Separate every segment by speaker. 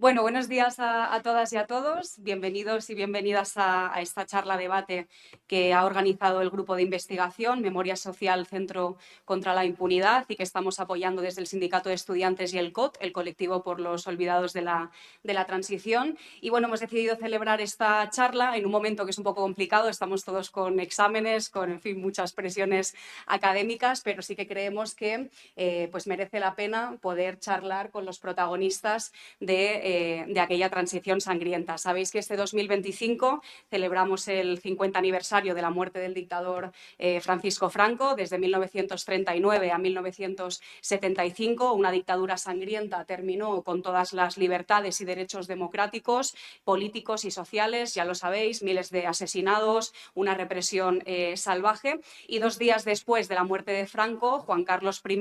Speaker 1: Bueno, buenos días a todas y a todos. Bienvenidos y bienvenidas a esta charla debate que ha organizado el Grupo de Investigación Memoria Social Centro contra la Impunidad y que estamos apoyando desde el Sindicato de Estudiantes y el COT, el colectivo por los olvidados de la transición. Y bueno, hemos decidido celebrar esta charla en un momento que es un poco complicado. Estamos todos con exámenes, con, en fin, muchas presiones académicas, pero sí que creemos que pues merece la pena poder charlar con los protagonistas de aquella transición sangrienta. Sabéis que este 2025 celebramos el 50 aniversario de la muerte del dictador Francisco Franco, desde 1939 a 1975. Una dictadura sangrienta terminó con todas las libertades y derechos democráticos, políticos y sociales, ya lo sabéis, miles de asesinados, una represión salvaje. Y 2 días después de la muerte de Franco, Juan Carlos I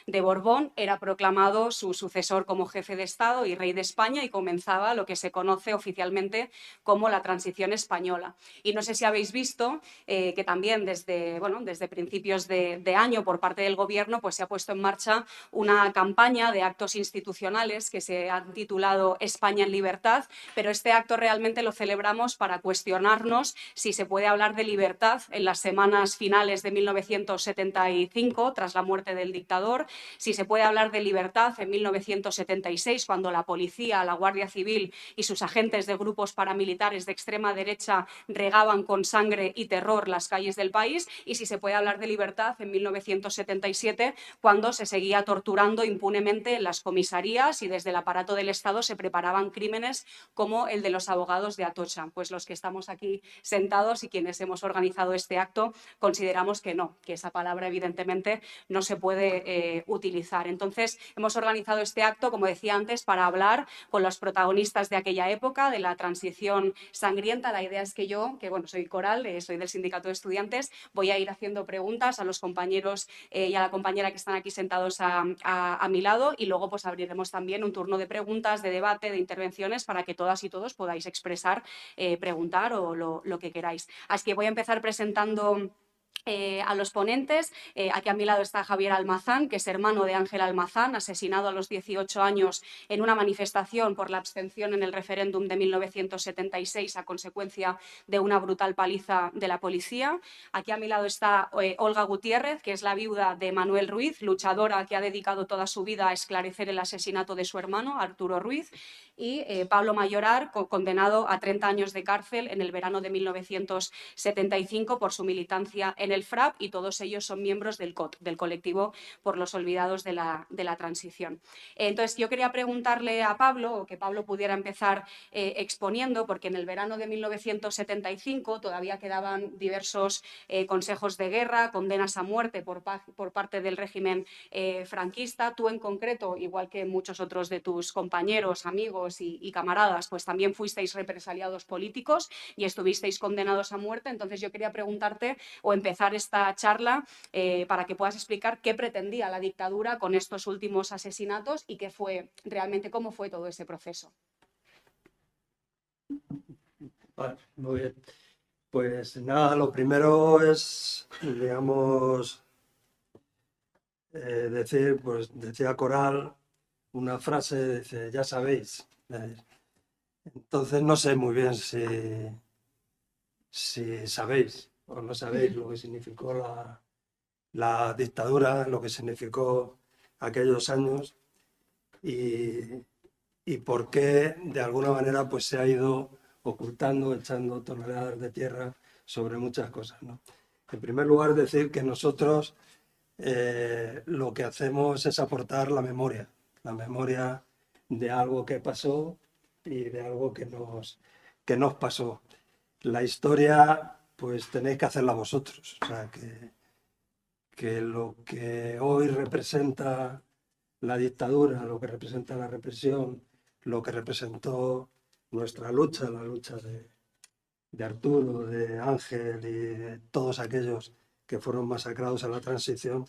Speaker 1: de Borbón era proclamado su sucesor como jefe de Estado y rey de España y comenzaba lo que se conoce oficialmente como la transición española. Y no sé si habéis visto que también desde principios de año por parte del Gobierno pues se ha puesto en marcha una campaña de actos institucionales que se han titulado España en libertad, pero este acto realmente lo celebramos para cuestionarnos si se puede hablar de libertad en las semanas finales de 1975, tras la muerte del dictador, si se puede hablar de libertad en 1976, cuando la policía, la Guardia Civil y sus agentes de grupos paramilitares de extrema derecha regaban con sangre y terror las calles del país, y si se puede hablar de libertad en 1977, cuando se seguía torturando impunemente en las comisarías y desde el aparato del Estado se preparaban crímenes como el de los abogados de Atocha. Pues los que estamos aquí sentados y quienes hemos organizado este acto consideramos que no, que esa palabra evidentemente no se puede utilizar. Entonces, hemos organizado este acto, como decía antes, para hablar con los protagonistas de aquella época, de la transición sangrienta. La idea es que yo, que bueno, soy Coral, soy del Sindicato de Estudiantes, voy a ir haciendo preguntas a los compañeros y a la compañera que están aquí sentados a mi lado, y luego pues abriremos también un turno de preguntas, de debate, de intervenciones para que todas y todos podáis expresar, preguntar o lo que queráis. Así que voy a empezar presentando a los ponentes. Aquí a mi lado está Javier Almazán, que es hermano de Ángel Almazán, asesinado a los 18 años en una manifestación por la abstención en el referéndum de 1976 a consecuencia de una brutal paliza de la policía. Aquí a mi lado está Olga Gutiérrez, que es la viuda de Manuel Ruiz, luchadora que ha dedicado toda su vida a esclarecer el asesinato de su hermano, Arturo Ruiz. Y Pablo Mayorar, condenado a 30 años de cárcel en el verano de 1975 por su militancia en el FRAP, y todos ellos son miembros del COT, del colectivo por los olvidados de la transición. Entonces, yo quería preguntarle a Pablo, o que Pablo pudiera empezar exponiendo, porque en el verano de 1975 todavía quedaban diversos consejos de guerra, condenas a muerte por parte del régimen franquista. Tú en concreto, igual que muchos otros de tus compañeros, amigos y camaradas, pues también fuisteis represaliados políticos y estuvisteis condenados a muerte. Entonces yo quería preguntarte o empezar esta charla para que puedas explicar qué pretendía la dictadura con estos últimos asesinatos y qué fue realmente, cómo fue todo ese proceso.
Speaker 2: Vale, muy bien. Pues nada, lo primero es, digamos, decir, pues decía Coral una frase, dice, ya sabéis. Entonces no sé muy bien si sabéis o no sabéis lo que significó la dictadura, lo que significó aquellos años y, y por qué de alguna manera pues se ha ido ocultando, echando toneladas de tierra sobre muchas cosas, ¿no? En primer lugar, decir que nosotros lo que hacemos es aportar la memoria de algo que pasó y de algo que nos pasó. La historia, pues tenéis que hacerla vosotros. O sea, que lo que hoy representa la dictadura, lo que representa la represión, lo que representó nuestra lucha, la lucha de Arturo, de Ángel y de todos aquellos que fueron masacrados en la transición,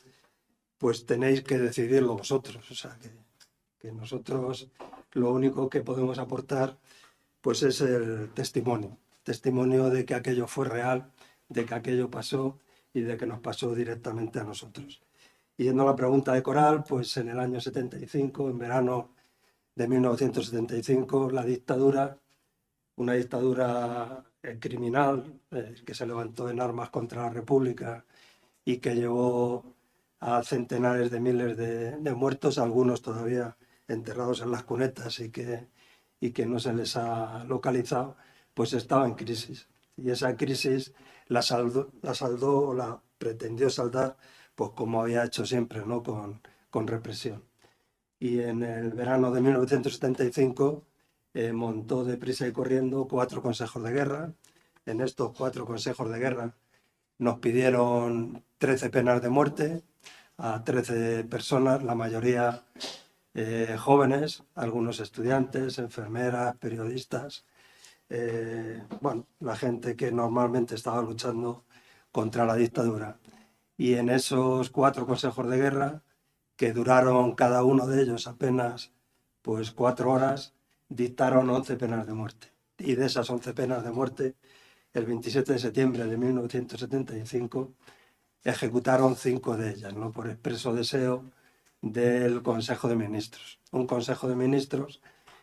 Speaker 2: pues tenéis que decidirlo vosotros. O sea, que nosotros lo único que podemos aportar pues es el testimonio de que aquello fue real, de que aquello pasó y de que nos pasó directamente a nosotros. Y yendo a la pregunta de Coral, pues en el año 75, en verano de 1975, la dictadura, una dictadura criminal que se levantó en armas contra la República y que llevó a centenares de miles de muertos, algunos todavía enterrados en las cunetas y que no se les ha localizado, pues estaba en crisis. Y esa crisis la saldó o la pretendió saldar, pues como había hecho siempre, ¿no? Con represión. Y en el verano de 1975 montó deprisa y corriendo 4 consejos de guerra. En estos 4 consejos de guerra nos pidieron 13 penas de muerte a 13 personas, la mayoría jóvenes, algunos estudiantes, enfermeras, periodistas, bueno, la gente que normalmente estaba luchando contra la dictadura. Y en esos 4 consejos de guerra, que duraron cada uno de ellos apenas pues 4 horas, dictaron 11 penas de muerte. Y de esas 11 penas de muerte, el 27 de septiembre de 1975, ejecutaron 5 de ellas, ¿no? Por expreso deseo del Consejo de Ministros. Un Consejo de Ministros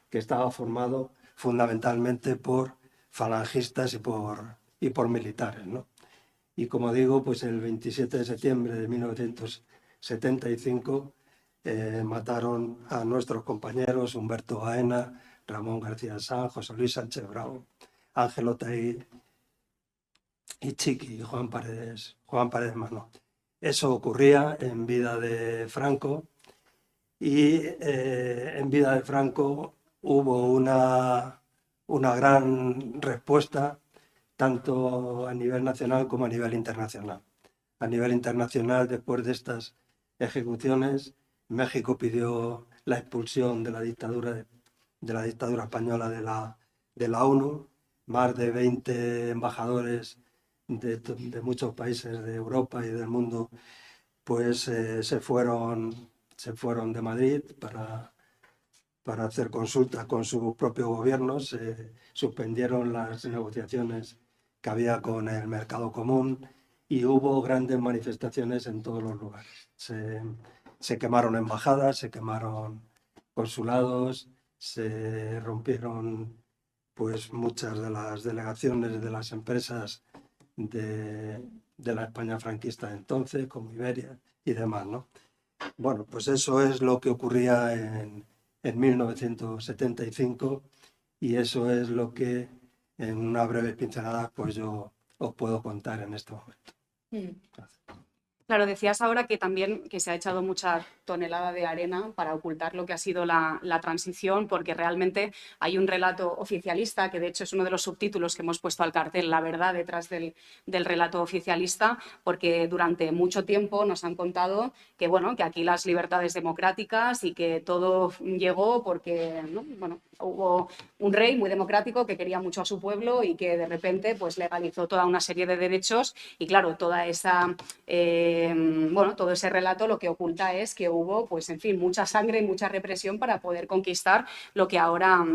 Speaker 2: que estaba formado fundamentalmente por falangistas y por militares, ¿no? Y como digo, pues el 27 de septiembre de 1975 mataron a nuestros compañeros Humberto Baena, Ramón García Sanz, José Luis Sánchez Bravo, Ángel Otaí y Chiqui, Juan Paredes Mano. Eso ocurría en vida de Franco y en vida de Franco hubo una gran respuesta tanto a nivel nacional como a nivel internacional. A nivel internacional, después de estas ejecuciones, México pidió la expulsión de la dictadura española de la ONU. Más de 20 embajadores de muchos países de Europa y del mundo pues se fueron de Madrid para hacer consultas con sus propios gobiernos. Se suspendieron las negociaciones que había con el mercado común y hubo grandes manifestaciones en todos los lugares. Se quemaron embajadas, se quemaron consulados, se rompieron pues muchas de las delegaciones de las empresas de la España franquista de entonces, como Iberia y demás, ¿no? Bueno, pues eso es lo que ocurría en 1975 y eso es lo que en una breve pincelada pues yo os puedo contar en este momento. Gracias.
Speaker 1: Claro, decías ahora que también que se ha echado mucha tonelada de arena para ocultar lo que ha sido la transición, porque realmente hay un relato oficialista, que de hecho es uno de los subtítulos que hemos puesto al cartel, la verdad detrás del relato oficialista, porque durante mucho tiempo nos han contado que, bueno, que aquí las libertades democráticas y que todo llegó porque, ¿no? Bueno, hubo un rey muy democrático que quería mucho a su pueblo y que de repente pues legalizó toda una serie de derechos y claro, toda esa... bueno, todo ese relato lo que oculta es que hubo, pues en fin, mucha sangre y mucha represión para poder conquistar lo que ahora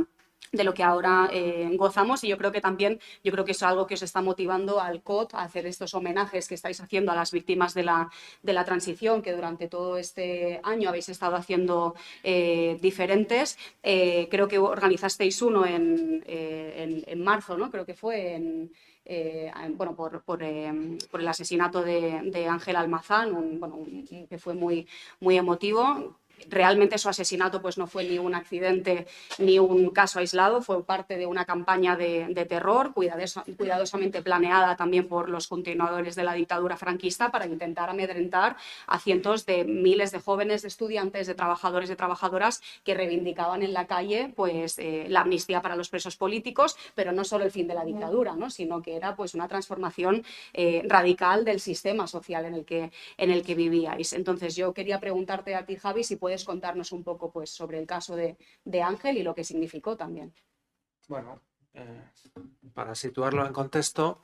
Speaker 1: gozamos y yo creo que eso es algo que os está motivando al COT a hacer estos homenajes que estáis haciendo a las víctimas de la transición que durante todo este año habéis estado haciendo diferentes. Creo que organizasteis uno en marzo, ¿no? Creo que fue bueno, por el asesinato de Ángel Almazán, que fue muy, muy emotivo. Realmente su asesinato pues, no fue ni un accidente ni un caso aislado, fue parte de una campaña de terror cuidadosamente planeada también por los continuadores de la dictadura franquista para intentar amedrentar a cientos de miles de jóvenes, de estudiantes, de trabajadores, de trabajadoras que reivindicaban en la calle pues, la amnistía para los presos políticos, pero no solo el fin de la dictadura, ¿no? Sino que era pues, una transformación radical del sistema social en el que vivíais. Entonces yo quería preguntarte a ti, Javi, si puedes contarnos un poco pues, sobre el caso de Ángel y lo que significó también.
Speaker 3: Bueno, para situarlo en contexto,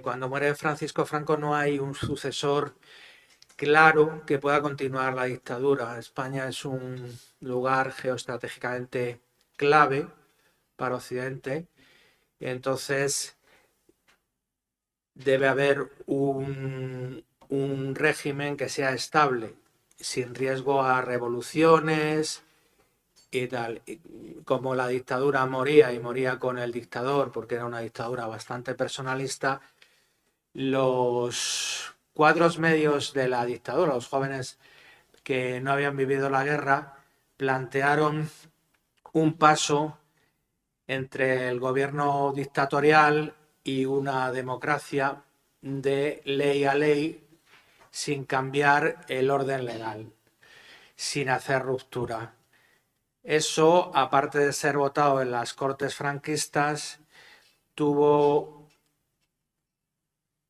Speaker 3: cuando muere Francisco Franco no hay un sucesor claro que pueda continuar la dictadura. España es un lugar geoestratégicamente clave para Occidente y entonces debe haber un régimen que sea estable, sin riesgo a revoluciones y tal. Y como la dictadura moría y moría con el dictador, porque era una dictadura bastante personalista, los cuadros medios de la dictadura, los jóvenes que no habían vivido la guerra, plantearon un paso entre el gobierno dictatorial y una democracia de ley a ley sin cambiar el orden legal, sin hacer ruptura. Eso, aparte de ser votado en las Cortes franquistas, tuvo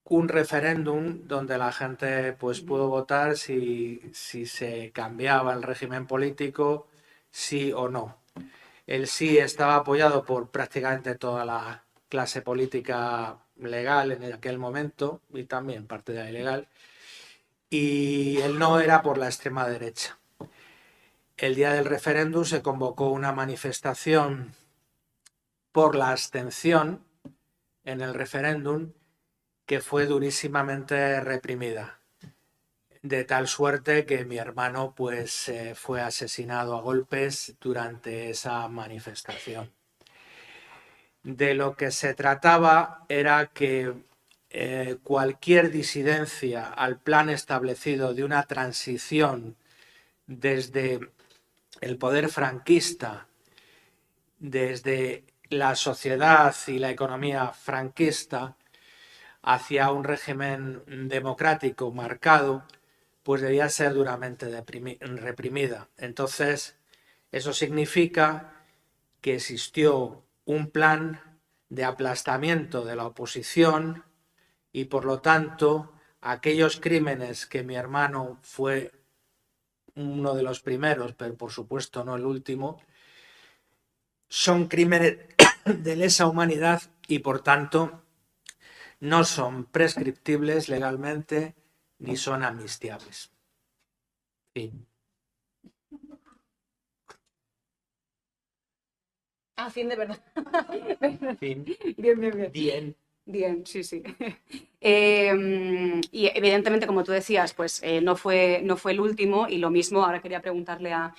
Speaker 3: un referéndum donde la gente pues pudo votar si se cambiaba el régimen político, sí o no. El sí estaba apoyado por prácticamente toda la clase política legal en aquel momento y también parte de la ilegal, y el no era por la extrema derecha. El día del referéndum se convocó una manifestación por la abstención en el referéndum que fue durísimamente reprimida, de tal suerte que mi hermano pues fue asesinado a golpes durante esa manifestación. De lo que se trataba era que cualquier disidencia al plan establecido de una transición desde el poder franquista, desde la sociedad y la economía franquista hacia un régimen democrático marcado, pues debía ser duramente reprimida. Entonces, eso significa que existió un plan de aplastamiento de la oposición y, por lo tanto, aquellos crímenes que mi hermano fue uno de los primeros, pero por supuesto no el último, son crímenes de lesa humanidad y, por tanto, no son prescriptibles legalmente ni son amnistiables. Fin.
Speaker 1: Ah, fin de verdad.
Speaker 3: Fin.
Speaker 1: Bien, bien, bien.
Speaker 3: Bien.
Speaker 1: Bien, sí, sí. Y evidentemente, como tú decías, pues no fue el último, y lo mismo ahora quería preguntarle a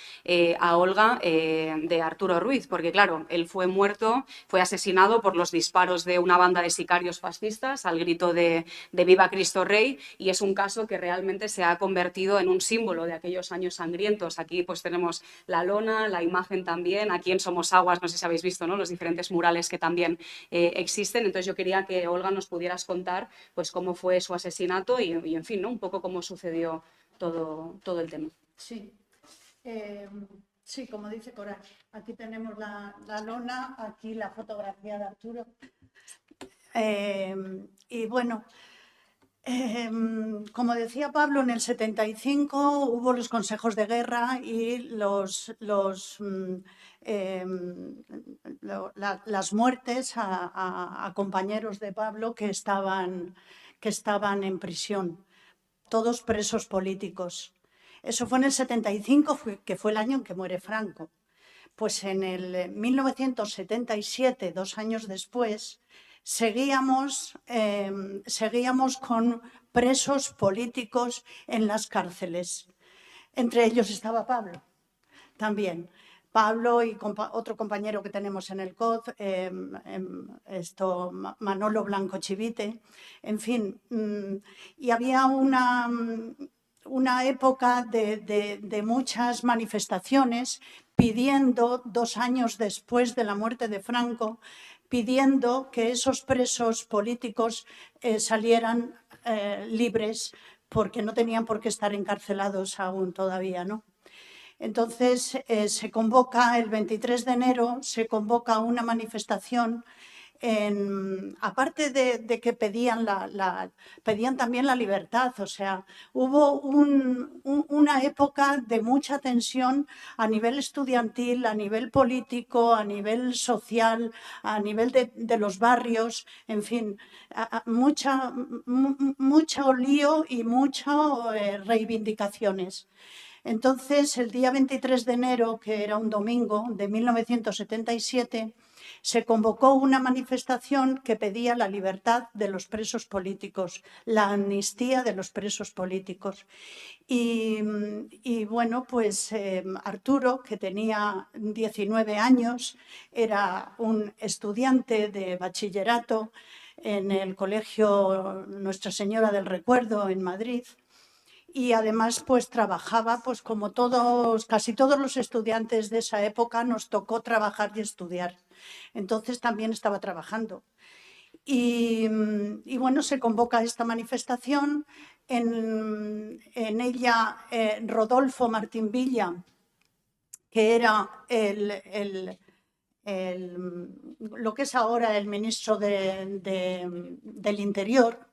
Speaker 1: Olga de Arturo Ruiz, porque claro, él fue muerto, fue asesinado por los disparos de una banda de sicarios fascistas al grito de Viva Cristo Rey, y es un caso que realmente se ha convertido en un símbolo de aquellos años sangrientos. Aquí pues tenemos la lona, la imagen también, aquí en Somosaguas, no sé si habéis visto, ¿no?, los diferentes murales que también existen. Entonces yo quería que Olga nos pudieras contar pues cómo fue su asesinato y en fin, ¿no?, un poco cómo sucedió todo el tema.
Speaker 4: Sí. Sí, como dice Coral, aquí tenemos la lona, aquí la fotografía de Arturo. Y bueno, como decía Pablo, en el 75 hubo los consejos de guerra y las muertes a compañeros de Pablo que estaban en prisión, todos presos políticos. Eso fue en el 75, que fue el año en que muere Franco. Pues en el 1977, 2 años después, seguíamos con presos políticos en las cárceles. Entre ellos estaba Pablo también. Pablo y otro compañero que tenemos en el COD, Manolo Blanco Chivite, en fin. Y había una época de muchas manifestaciones pidiendo, 2 años después de la muerte de Franco, pidiendo que esos presos políticos salieran libres, porque no tenían por qué estar encarcelados aún todavía, ¿no? Entonces se convoca el 23 de enero, se convoca una manifestación, aparte de que pedían también la libertad. O sea, hubo una época de mucha tensión a nivel estudiantil, a nivel político, a nivel social, a nivel de los barrios, en fin, mucho lío y muchas reivindicaciones. Entonces, el día 23 de enero, que era un domingo de 1977, se convocó una manifestación que pedía la libertad de los presos políticos, la amnistía de los presos políticos. Y bueno, pues Arturo, que tenía 19 años, era un estudiante de bachillerato en el Colegio Nuestra Señora del Recuerdo en Madrid, y además pues trabajaba, pues como casi todos los estudiantes de esa época nos tocó trabajar y estudiar. Entonces también estaba trabajando. Y bueno, se convoca esta manifestación. En ella Rodolfo Martín Villa, que era lo que es ahora el ministro del Interior,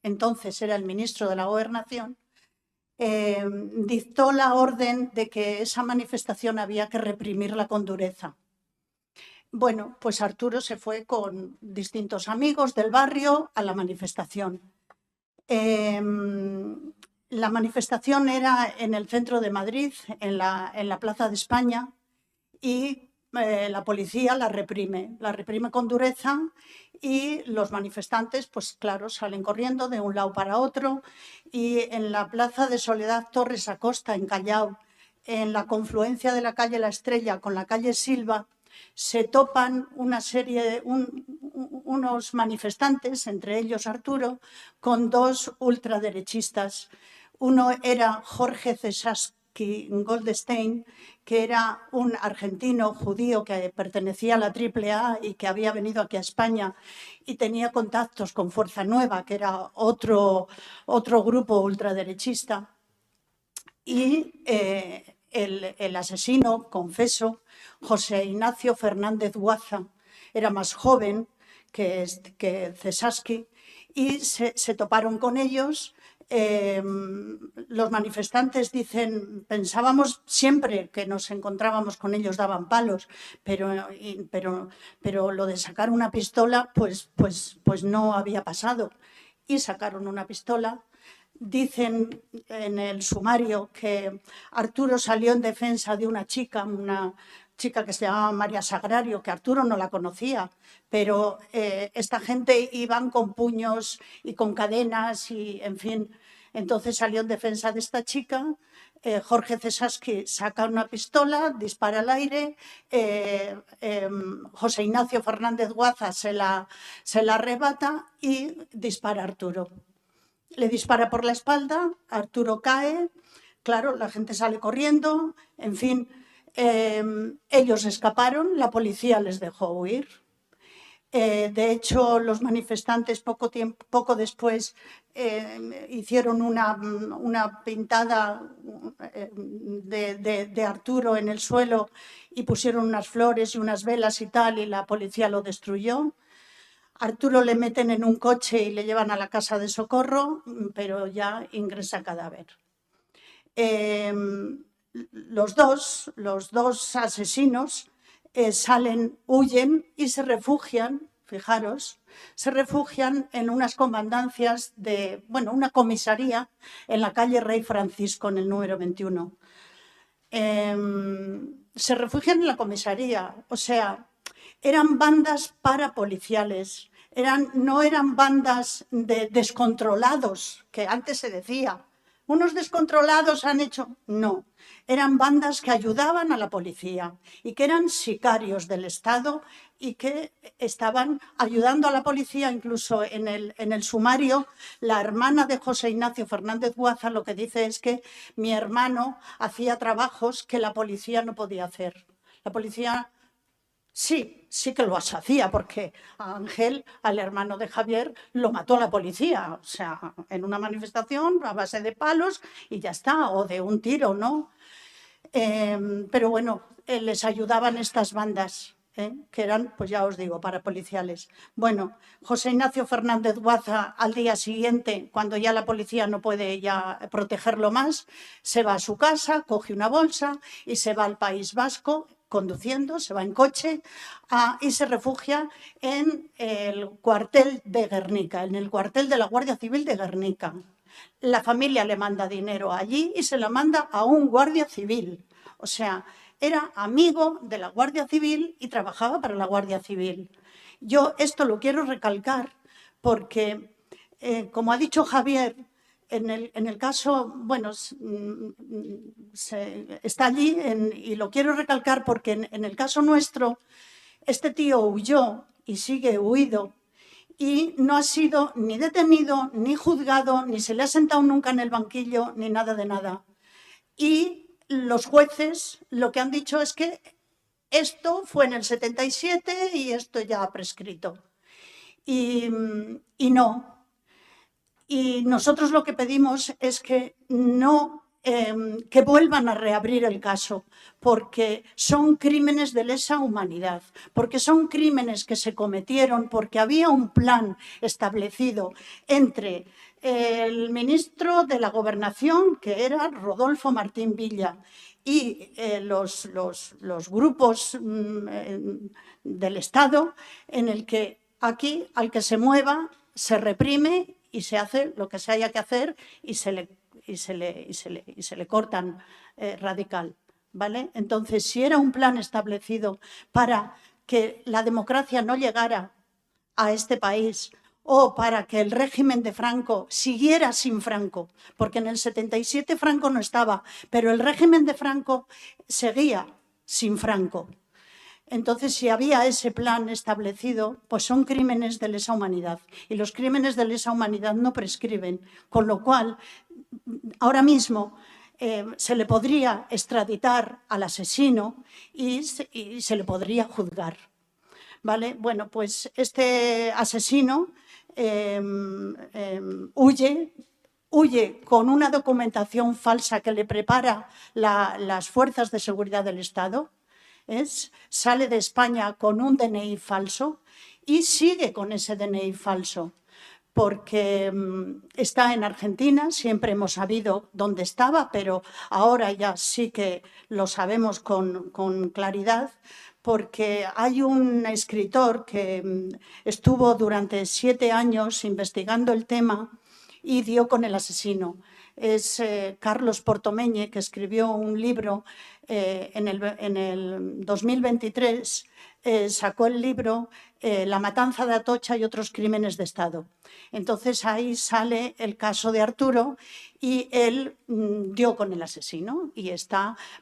Speaker 4: entonces era el ministro de la Gobernación, dictó la orden de que esa manifestación había que reprimirla con dureza. Bueno, pues Arturo se fue con distintos amigos del barrio a la manifestación. La manifestación era en el centro de Madrid, en la Plaza de España, y la policía la reprime con dureza, y los manifestantes, pues claro, salen corriendo de un lado para otro, y en la Plaza de Soledad Torres Acosta, en Callao, en la confluencia de la calle La Estrella con la calle Silva, se topan unos manifestantes, entre ellos Arturo, con dos ultraderechistas. Uno era Jorge Cesaski Goldstein, que era un argentino judío que pertenecía a la AAA y que había venido aquí a España y tenía contactos con Fuerza Nueva, que era otro grupo ultraderechista. Y el asesino, confeso, José Ignacio Fernández Guaza, era más joven que Cesaski, y se toparon con ellos. Los manifestantes dicen, pensábamos siempre que nos encontrábamos con ellos, daban palos, pero lo de sacar una pistola pues no había pasado, y sacaron una pistola. Dicen en el sumario que Arturo salió en defensa de una chica que se llamaba María Sagrario, que Arturo no la conocía, pero esta gente iban con puños y con cadenas y, en fin, entonces salió en defensa de esta chica. Jorge Cesaski saca una pistola, dispara al aire, José Ignacio Fernández Guaza se la arrebata y dispara a Arturo. Le dispara por la espalda, Arturo cae, claro, la gente sale corriendo, en fin, ellos escaparon, la policía les dejó huir. De hecho, los manifestantes poco después hicieron una pintada de Arturo en el suelo y pusieron unas flores y unas velas y tal, y la policía lo destruyó. Arturo le meten en un coche y le llevan a la casa de socorro, pero ya ingresa cadáver. Los dos asesinos huyen y se refugian, fijaros, en unas comandancias una comisaría en la calle Rey Francisco, en el número 21. Se refugian en la comisaría, o sea, eran bandas parapoliciales, no eran bandas de descontrolados, que antes se decía, unos descontrolados han hecho... No, eran bandas que ayudaban a la policía y que eran sicarios del Estado y que estaban ayudando a la policía. Incluso en el sumario, la hermana de José Ignacio Fernández Guaza lo que dice es que mi hermano hacía trabajos que la policía no podía hacer. La policía... Sí que lo hacía, porque a Ángel, al hermano de Javier, lo mató la policía, o sea, en una manifestación a base de palos y ya está, o de un tiro, ¿no? Pero bueno, les ayudaban estas bandas, que eran, pues ya os digo, parapoliciales. Bueno, José Ignacio Fernández Guaza, al día siguiente, cuando ya la policía no puede ya protegerlo más, se va a su casa, coge una bolsa y se va al País Vasco, conduciendo, se va en coche y se refugia en el cuartel de Guernica, en el cuartel de la Guardia Civil de Guernica. La familia le manda dinero allí y se la manda a un guardia civil. O sea, era amigo de la Guardia Civil y trabajaba para la Guardia Civil. Yo esto lo quiero recalcar porque, como ha dicho Javier, en el caso, bueno, está allí y lo quiero recalcar porque en el caso nuestro, este tío huyó y sigue huido y no ha sido ni detenido, ni juzgado, ni se le ha sentado nunca en el banquillo, ni nada de nada. Y los jueces lo que han dicho es que esto fue en el 77 y esto ya ha prescrito. Y no. Y nosotros lo que pedimos es que no que vuelvan a reabrir el caso, porque son crímenes de lesa humanidad, porque son crímenes que se cometieron porque había un plan establecido entre el ministro de la Gobernación, que era Rodolfo Martín Villa, y los grupos del Estado, en el que aquí al que se mueva se reprime y se hace lo que se haya que hacer y se le cortan radical, ¿vale? Entonces, si era un plan establecido para que la democracia no llegara a este país o para que el régimen de Franco siguiera sin Franco, porque en el 77 Franco no estaba, pero el régimen de Franco seguía sin Franco. Entonces, si había ese plan establecido, pues son crímenes de lesa humanidad. Y los crímenes de lesa humanidad no prescriben, con lo cual, ahora mismo se le podría extraditar al asesino y se le podría juzgar. ¿Vale? Bueno, pues este asesino huye con una documentación falsa que le prepara las fuerzas de seguridad del Estado. Sale de España con un DNI falso y sigue con ese DNI falso porque está en Argentina, siempre hemos sabido dónde estaba, pero ahora ya sí que lo sabemos con claridad, porque hay un escritor que estuvo durante 7 años investigando el tema y dio con el asesino. Es Carlos Portomeñe, que escribió un libro en el 2023, sacó el libro La matanza de Atocha y otros crímenes de Estado. Entonces ahí sale el caso de Arturo y él dio con el asesino y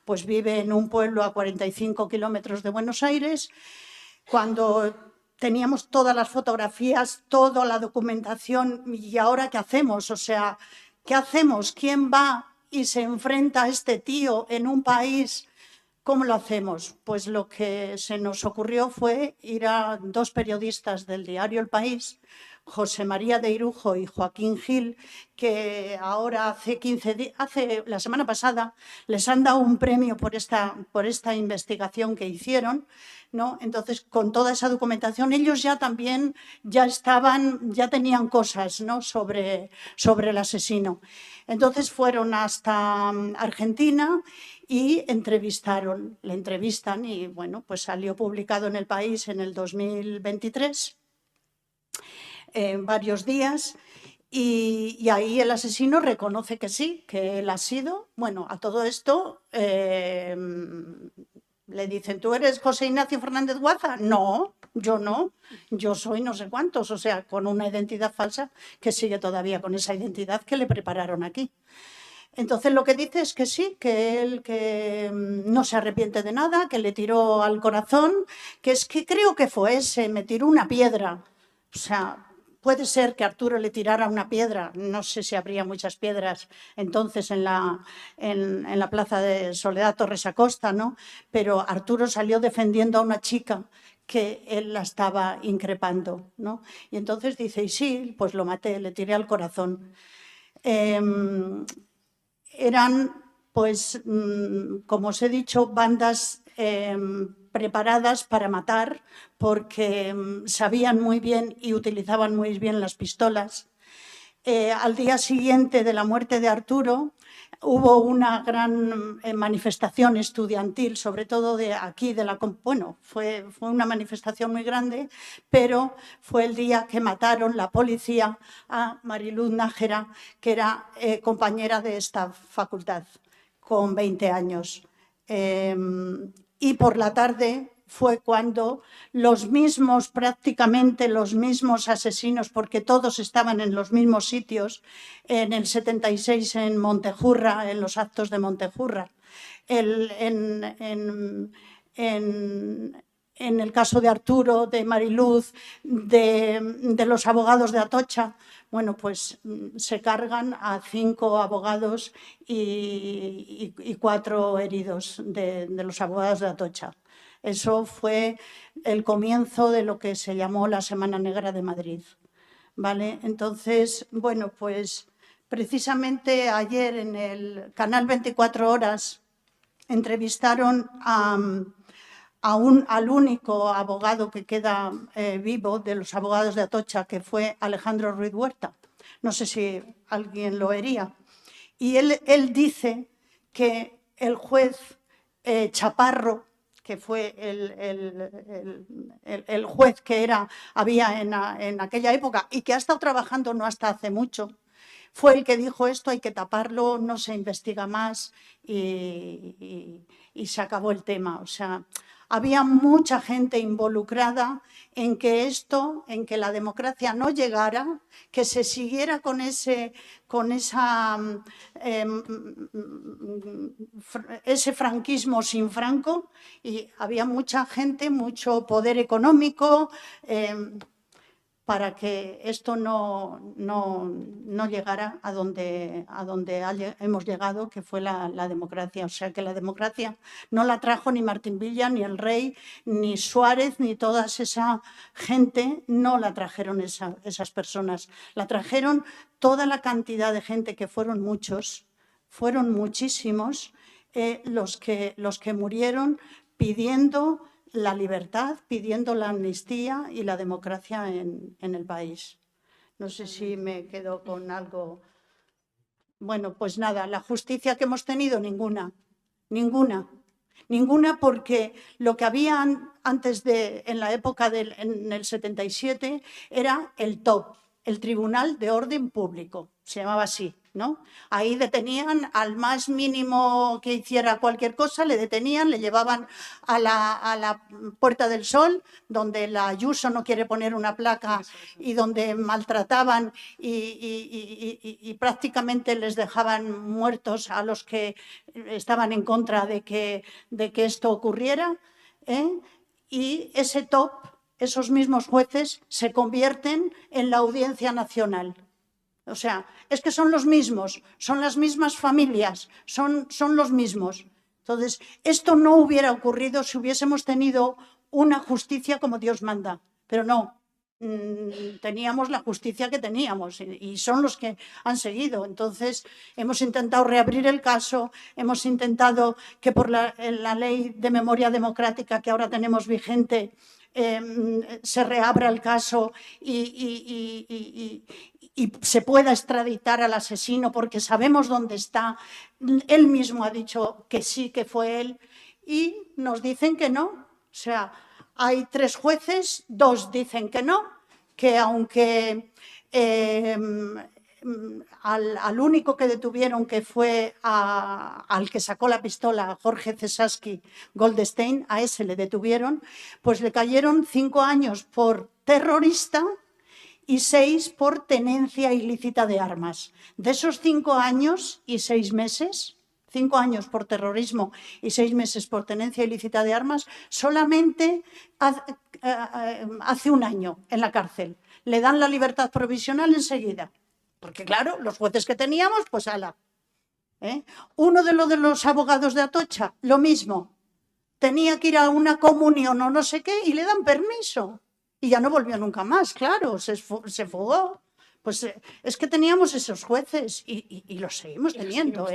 Speaker 4: pues vive en un pueblo a 45 kilómetros de Buenos Aires. Cuando teníamos todas las fotografías, toda la documentación, ¿y ahora qué hacemos? O sea, ¿qué hacemos? ¿Quién va y se enfrenta a este tío en un país? ¿Cómo lo hacemos? Pues lo que se nos ocurrió fue ir a 2 periodistas del diario El País, José María de Irujo y Joaquín Gil, que ahora la semana pasada les han dado un premio por esta investigación que hicieron, ¿no? Entonces, con toda esa documentación, ellos ya tenían cosas, ¿no? sobre el asesino. Entonces fueron hasta Argentina y le entrevistan y bueno, pues salió publicado en El País en el 2023, varios días, y ahí el asesino reconoce que sí, que él ha sido. Bueno, a todo esto le dicen, ¿tú eres José Ignacio Fernández Guaza? No, yo no, yo soy no sé cuántos, o sea, con una identidad falsa que sigue todavía con esa identidad que le prepararon aquí. Entonces lo que dice es que sí, que él que no se arrepiente de nada, que le tiró al corazón, que es que creo que fue ese, me tiró una piedra. O sea, puede ser que Arturo le tirara una piedra, no sé si habría muchas piedras entonces en la plaza de Soledad Torres Acosta, ¿no? Pero Arturo salió defendiendo a una chica que él la estaba increpando, ¿no? Y entonces dice, y sí, pues lo maté, le tiré al corazón. Eran, pues, como os he dicho, bandas preparadas para matar porque sabían muy bien y utilizaban muy bien las pistolas. Al día siguiente de la muerte de Arturo, Hubo una gran manifestación estudiantil, sobre todo de aquí, bueno, fue una manifestación muy grande, pero fue el día que mataron la policía a Mariluz Nájera, que era compañera de esta facultad, con 20 años. Y por la tarde fue cuando prácticamente los mismos asesinos, porque todos estaban en los mismos sitios, en el 76 en Montejurra, en los actos de Montejurra, en el caso de Arturo, de Mariluz, de los abogados de Atocha, bueno, pues se cargan a 5 abogados y 4 heridos de los abogados de Atocha. Eso fue el comienzo de lo que se llamó la Semana Negra de Madrid, ¿vale? Entonces, bueno, pues precisamente ayer en el canal 24 Horas entrevistaron al único abogado que queda vivo de los abogados de Atocha, que fue Alejandro Ruiz Huerta. No sé si alguien lo oiría. Y él dice que el juez Chaparro, que fue el juez que había en aquella época y que ha estado trabajando no hasta hace mucho, fue el que dijo esto hay que taparlo, no se investiga más y se acabó el tema. O sea, había mucha gente involucrada en que la democracia no llegara, que se siguiera con ese franquismo sin Franco, y había mucha gente, mucho poder económico, para que esto no llegara a donde hemos llegado, que fue la democracia. O sea, que la democracia no la trajo ni Martín Villa, ni el rey, ni Suárez, ni toda esa gente, no la trajeron esas personas. La trajeron toda la cantidad de gente, que fueron muchos, fueron muchísimos, los que murieron pidiendo la libertad, pidiendo la amnistía y la democracia en el país. No sé si me quedo con algo. Bueno, pues nada, la justicia que hemos tenido, ninguna, porque lo que había antes en la época en el 77, era el TOP, el Tribunal de Orden Público, se llamaba así, ¿no? Ahí detenían al más mínimo que hiciera cualquier cosa, le detenían, le llevaban a la Puerta del Sol, donde la Ayuso no quiere poner una placa, y donde maltrataban y prácticamente les dejaban muertos a los que estaban en contra de que esto ocurriera, y ese TOP, esos mismos jueces, se convierten en la Audiencia Nacional. O sea, es que son los mismos, son las mismas familias, son los mismos. Entonces, esto no hubiera ocurrido si hubiésemos tenido una justicia como Dios manda, pero no, teníamos la justicia que teníamos y son los que han seguido. Entonces, hemos intentado reabrir el caso, hemos intentado que por la ley de memoria democrática que ahora tenemos vigente, se reabra el caso y se pueda extraditar al asesino, porque sabemos dónde está. Él mismo ha dicho que sí, que fue él, y nos dicen que no. O sea, hay 3 jueces, 2 dicen que no, que aunque al único que detuvieron, que fue al que sacó la pistola, Jorge Cesaski Goldstein, a ese le detuvieron, pues le cayeron 5 años por terrorista y 6 por tenencia ilícita de armas. De esos 5 años y 6 meses, 5 años por terrorismo y 6 meses por tenencia ilícita de armas, solamente hace 1 año en la cárcel. Le dan la libertad provisional enseguida. Porque claro, los jueces que teníamos, pues ala. Uno de los abogados de Atocha, lo mismo. Tenía que ir a una comunión o no sé qué y le dan permiso. Y ya no volvió nunca más, claro, se fugó. Pues es que teníamos esos jueces y los seguimos teniendo,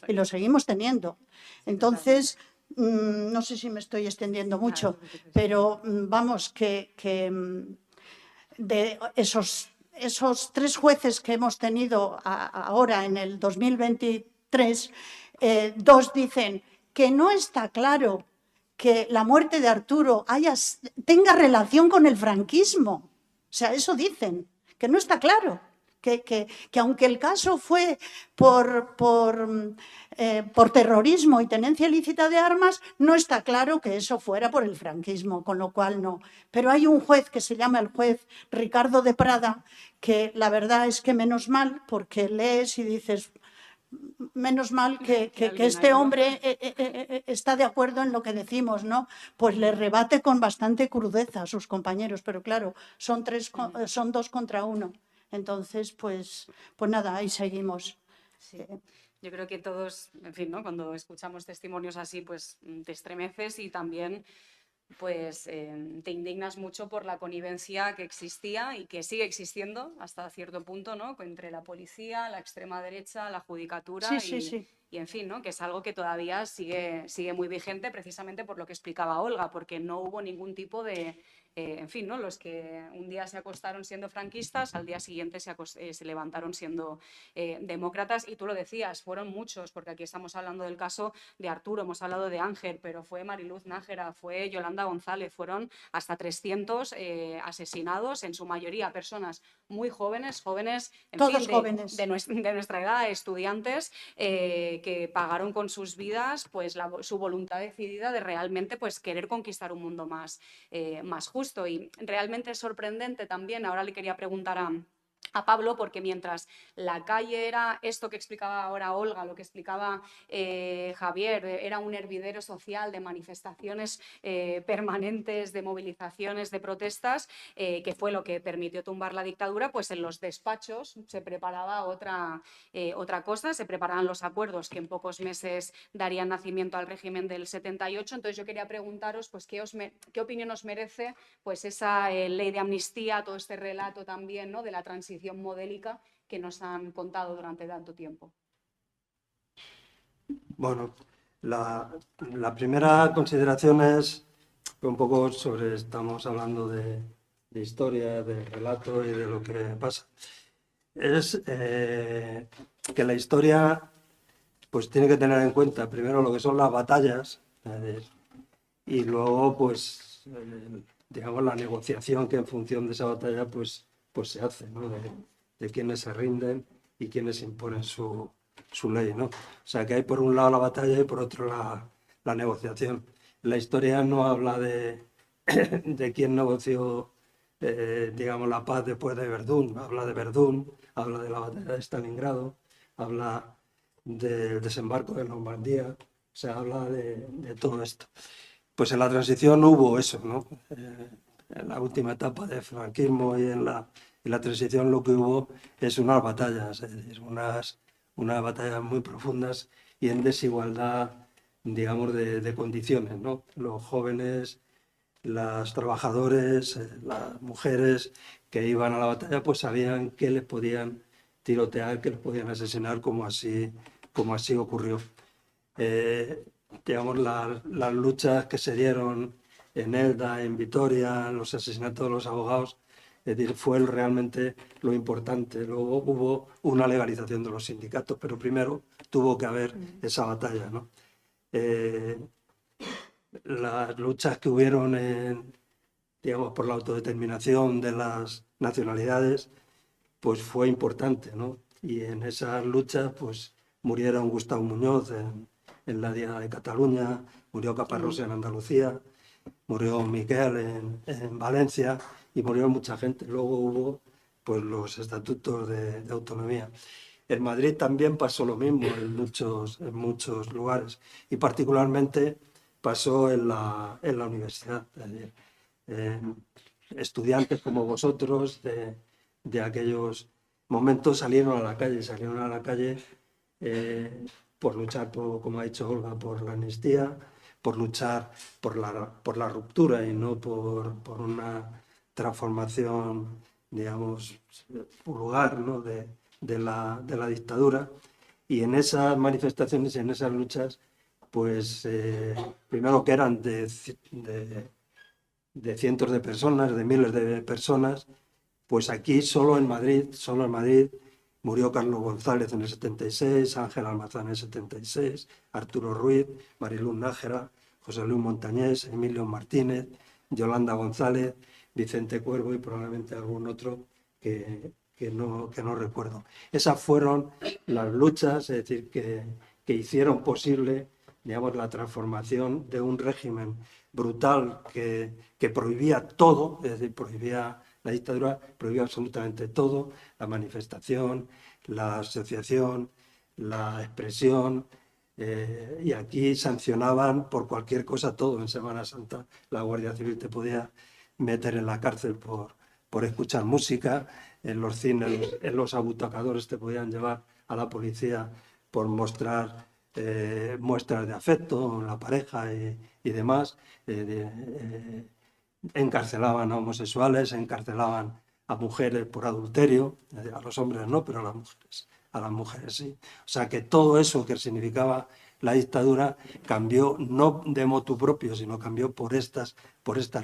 Speaker 4: y los seguimos teniendo. Entonces, no sé si me estoy extendiendo mucho, pero vamos, que de esos 3 jueces que hemos tenido ahora en el 2023, tres, dos dicen que no está claro que la muerte de Arturo tenga relación con el franquismo. O sea, eso dicen, que no está claro. Que aunque el caso fue por terrorismo y tenencia ilícita de armas, no está claro que eso fuera por el franquismo, con lo cual no. Pero hay un juez que se llama el juez Ricardo de Prada, que la verdad es que menos mal, porque lees y dices, menos mal que este hombre está de acuerdo en lo que decimos, ¿no? Pues le rebate con bastante crudeza a sus compañeros, pero claro, son 2 contra 1. Entonces, pues nada, ahí seguimos.
Speaker 1: Sí. Yo creo que todos, en fin, ¿no? Cuando escuchamos testimonios así, pues te estremeces y también pues te indignas mucho por la connivencia que existía y que sigue existiendo hasta cierto punto, ¿no? Entre la policía, la extrema derecha, la judicatura
Speaker 4: Sí.
Speaker 1: y en fin, ¿no? Que es algo que todavía sigue muy vigente precisamente por lo que explicaba Olga, porque no hubo ningún tipo de... en fin, ¿no? Los que un día se acostaron siendo franquistas, al día siguiente se levantaron siendo demócratas, y tú lo decías, fueron muchos, porque aquí estamos hablando del caso de Arturo, hemos hablado de Ángel, pero fue Mariluz Nájera, fue Yolanda González, fueron hasta 300 asesinados, en su mayoría personas muy jóvenes, en
Speaker 4: todos
Speaker 1: fin,
Speaker 4: jóvenes.
Speaker 1: De nuestra edad, estudiantes, que pagaron con sus vidas pues su voluntad decidida de realmente pues querer conquistar un mundo más justo. Y realmente es sorprendente también, ahora le quería preguntar a Pablo, porque mientras la calle era esto que explicaba ahora Olga, lo que explicaba Javier, era un hervidero social de manifestaciones permanentes, de movilizaciones, de protestas, que fue lo que permitió tumbar la dictadura, pues en los despachos se preparaba otra cosa, se preparaban los acuerdos que en pocos meses darían nacimiento al régimen del 78. Entonces yo quería preguntaros pues qué opinión os merece pues esa ley de amnistía, todo este relato también, ¿no? De la transición modélica que nos han contado durante tanto tiempo.
Speaker 2: Bueno, la primera consideración es un poco sobre, estamos hablando de historia, de relato y de lo que pasa. Es que la historia pues tiene que tener en cuenta primero lo que son las batallas y luego pues digamos la negociación que en función de esa batalla pues se hace, ¿no? De quienes se rinden y quienes imponen su ley, ¿no? O sea que hay por un lado la batalla y por otro la negociación. La historia no habla de quién negoció digamos la paz después de Verdún, habla de Verdún, habla de la batalla de Stalingrado, habla del desembarco de Normandía, o sea, habla de todo esto. Pues en la transición hubo eso, ¿no? En la última etapa del franquismo y en la transición lo que hubo es unas batallas, es decir, unas batallas muy profundas y en desigualdad, digamos, de condiciones, ¿no? Los jóvenes, los trabajadores, las mujeres que iban a la batalla, pues sabían que les podían tirotear, que les podían asesinar, como así ocurrió. Digamos, las luchas que se dieron en Elda, en Vitoria, los asesinatos de los abogados, es decir, fue realmente lo importante. Luego hubo una legalización de los sindicatos, pero primero tuvo que haber esa batalla, ¿no? Las luchas que hubieron digamos, por la autodeterminación de las nacionalidades, pues fue importante, ¿no? Y en esas luchas, pues murieron Gustavo Muñoz en la Diada de Cataluña, murió Caparrós en Andalucía, murió Miguel en Valencia y murió mucha gente. Luego hubo pues, los estatutos de autonomía. En Madrid también pasó lo mismo en muchos lugares y particularmente pasó en la universidad. Es decir, estudiantes como vosotros de aquellos momentos salieron a la calle por luchar, como ha dicho Olga, por la amnistía, por luchar por la ruptura y no por una transformación, digamos, vulgar, ¿no? de la dictadura. Y en esas manifestaciones y en esas luchas, pues primero que eran de cientos de personas, de miles de personas, pues aquí solo en Madrid Murió Carlos González en el 76, Ángel Almazán en el 76, Arturo Ruiz, Mariluz Nájera, José Luis Montañés, Emilio Martínez, Yolanda González, Vicente Cuervo y probablemente algún otro que no recuerdo. Esas fueron las luchas, es decir, que hicieron posible, digamos, la transformación de un régimen brutal que prohibía todo, es decir, la dictadura prohibía absolutamente todo, la manifestación, la asociación, la expresión, y aquí sancionaban por cualquier cosa todo. En Semana Santa la Guardia Civil te podía meter en la cárcel por escuchar música, en los cines, en los abutacadores te podían llevar a la policía por mostrar muestras de afecto, la pareja y demás. Encarcelaban a homosexuales, encarcelaban a mujeres por adulterio, a los hombres no, pero a las mujeres sí. O sea que todo eso que significaba la dictadura cambió no de motu propio, sino cambió por estas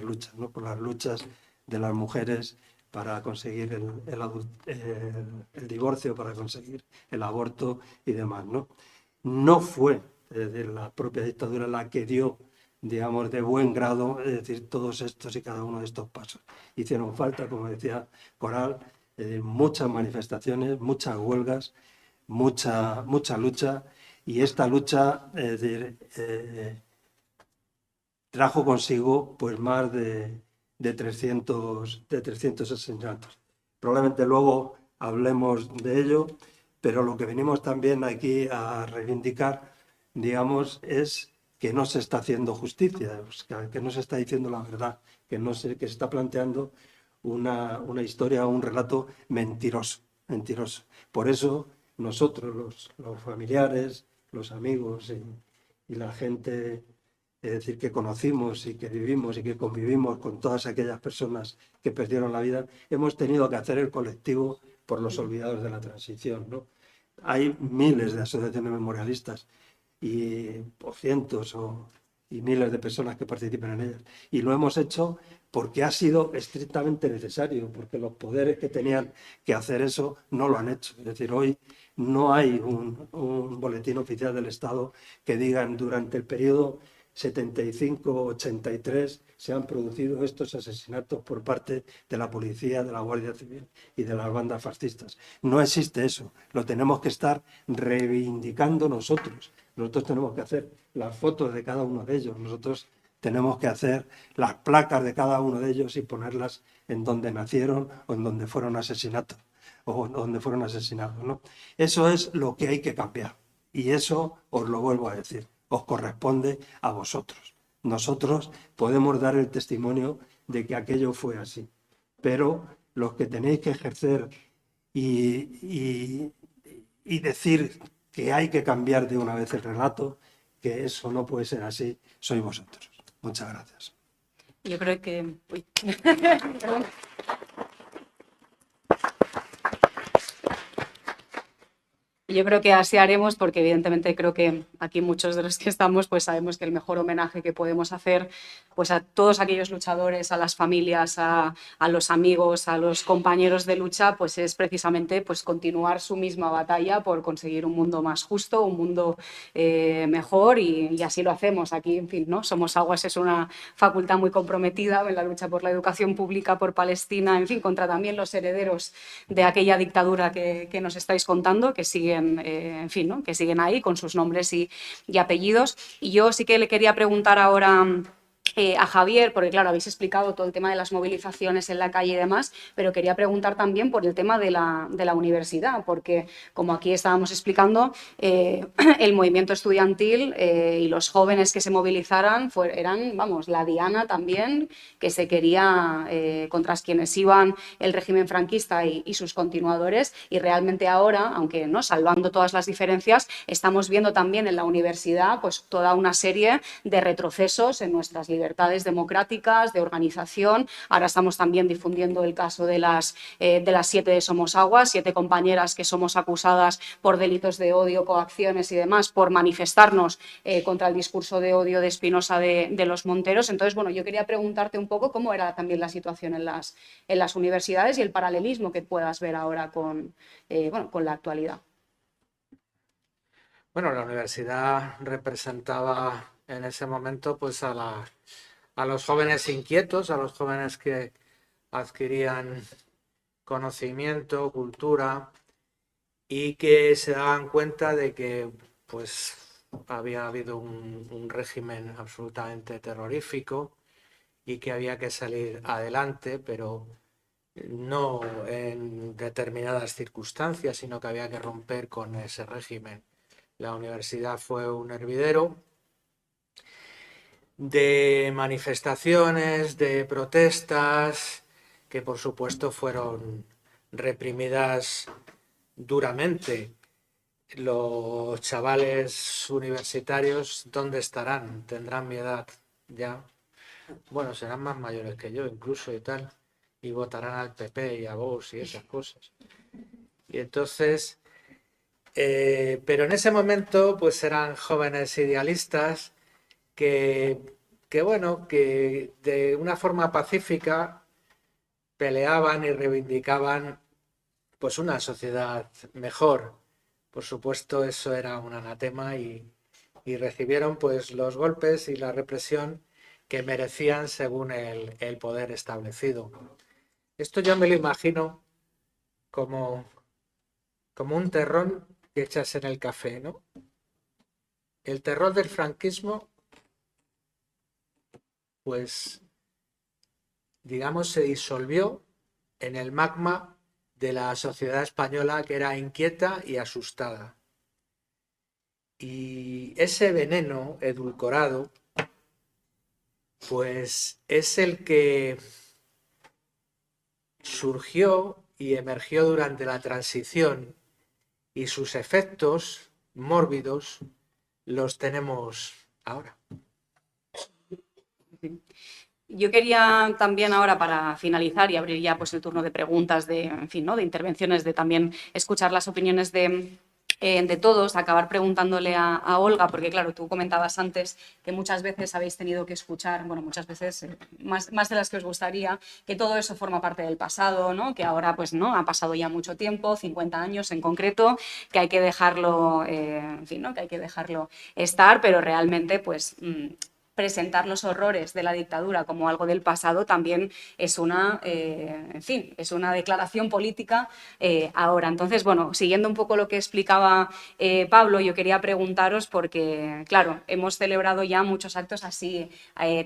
Speaker 2: luchas, ¿no? Por las luchas de las mujeres para conseguir el divorcio, para conseguir el aborto y demás, ¿no? No fue la propia dictadura la que dio, digamos, de buen grado, es decir, todos estos y cada uno de estos pasos. Hicieron falta, como decía Coral, muchas manifestaciones, muchas huelgas, mucha lucha, y esta lucha, es decir, trajo consigo pues más de 300 asesinatos. Probablemente luego hablemos de ello, pero lo que venimos también aquí a reivindicar, digamos, es que no se está haciendo justicia, que no se está diciendo la verdad, que se está planteando una historia, un relato mentiroso. Por eso nosotros, los familiares, los amigos y la gente, es decir, que conocimos y que vivimos y que convivimos con todas aquellas personas que perdieron la vida, hemos tenido que hacer el colectivo por los olvidados de la transición, ¿no? Hay miles de asociaciones memorialistas o cientos y miles de personas que participan en ellas. Y lo hemos hecho porque ha sido estrictamente necesario, porque los poderes que tenían que hacer eso no lo han hecho. Es decir, hoy no hay un boletín oficial del Estado que digan durante el periodo 75-83 se han producido estos asesinatos por parte de la policía, de la Guardia Civil y de las bandas fascistas. No existe eso, lo tenemos que estar reivindicando nosotros. Nosotros tenemos que hacer las fotos de cada uno de ellos, nosotros tenemos que hacer las placas de cada uno de ellos y ponerlas en donde nacieron o en donde fueron asesinados, ¿no? Eso es lo que hay que cambiar, y eso os lo vuelvo a decir, os corresponde a vosotros. Nosotros podemos dar el testimonio de que aquello fue así, pero los que tenéis que ejercer y decir que hay que cambiar de una vez el relato, que eso no puede ser así, sois vosotros. Muchas gracias.
Speaker 1: Yo creo que... Uy. Yo creo que así haremos, porque evidentemente creo que aquí muchos de los que estamos pues sabemos que el mejor homenaje que podemos hacer pues a todos aquellos luchadores, a las familias, a los amigos, a los compañeros de lucha, pues es precisamente pues continuar su misma batalla por conseguir un mundo más justo, un mundo mejor, y así lo hacemos aquí. En fin, ¿no? Somos Aguas es una facultad muy comprometida en la lucha por la educación pública, por Palestina, en fin, contra también los herederos de aquella dictadura que nos estáis contando, que siguen, en fin, ¿no? Que siguen ahí con sus nombres y apellidos. Y yo sí que le quería preguntar ahora a Javier, porque claro, habéis explicado todo el tema de las movilizaciones en la calle y demás, pero quería preguntar también por el tema de la universidad, porque como aquí estábamos explicando, el movimiento estudiantil y los jóvenes que se movilizaran eran, vamos, la diana también que se quería contra quienes iban el régimen franquista y sus continuadores, y realmente ahora, aunque no salvando todas las diferencias, estamos viendo también en la universidad pues toda una serie de retrocesos en nuestras libertades libertades democráticas, de organización. Ahora estamos también difundiendo el caso de las 7 de Somosaguas, 7 compañeras que somos acusadas por delitos de odio, coacciones y demás, por manifestarnos contra el discurso de odio de Espinosa de los Monteros. Entonces, bueno, yo quería preguntarte un poco cómo era también la situación en las universidades y el paralelismo que puedas ver ahora con la actualidad.
Speaker 3: Bueno, la universidad representaba en ese momento pues a los jóvenes inquietos, a los jóvenes que adquirían conocimiento, cultura y que se daban cuenta de que pues había habido un régimen absolutamente terrorífico y que había que salir adelante, pero no en determinadas circunstancias, sino que había que romper con ese régimen. La universidad fue un hervidero de manifestaciones, de protestas, que por supuesto fueron reprimidas duramente. Los chavales universitarios, ¿dónde estarán? Tendrán mi edad ya. Bueno, serán más mayores que yo incluso y tal. Y votarán al PP y a Vox y esas cosas. Y entonces, pero en ese momento pues eran jóvenes idealistas que de una forma pacífica peleaban y reivindicaban pues una sociedad mejor. Por supuesto, eso era un anatema y recibieron pues los golpes y la represión que merecían según el poder establecido. Esto yo me lo imagino como un terrón que echas en el café, ¿no? El terror del franquismo, pues, digamos, se disolvió en el magma de la sociedad española, que era inquieta y asustada. Y ese veneno edulcorado, pues es el que surgió y emergió durante la transición, y sus efectos mórbidos los tenemos ahora.
Speaker 1: Yo quería también ahora, para finalizar y abrir ya pues el turno de preguntas, de intervenciones, de también escuchar las opiniones de todos, acabar preguntándole a Olga, porque claro, tú comentabas antes que muchas veces habéis tenido que escuchar, bueno, muchas veces, más de las que os gustaría, que todo eso forma parte del pasado, ¿no? Que ahora pues no, ha pasado ya mucho tiempo, 50 años en concreto, que hay que dejarlo, que hay que dejarlo estar, pero realmente pues presentar los horrores de la dictadura como algo del pasado también es una, es una declaración política ahora. Entonces, bueno, siguiendo un poco lo que explicaba Pablo, yo quería preguntaros porque, claro, hemos celebrado ya muchos actos así.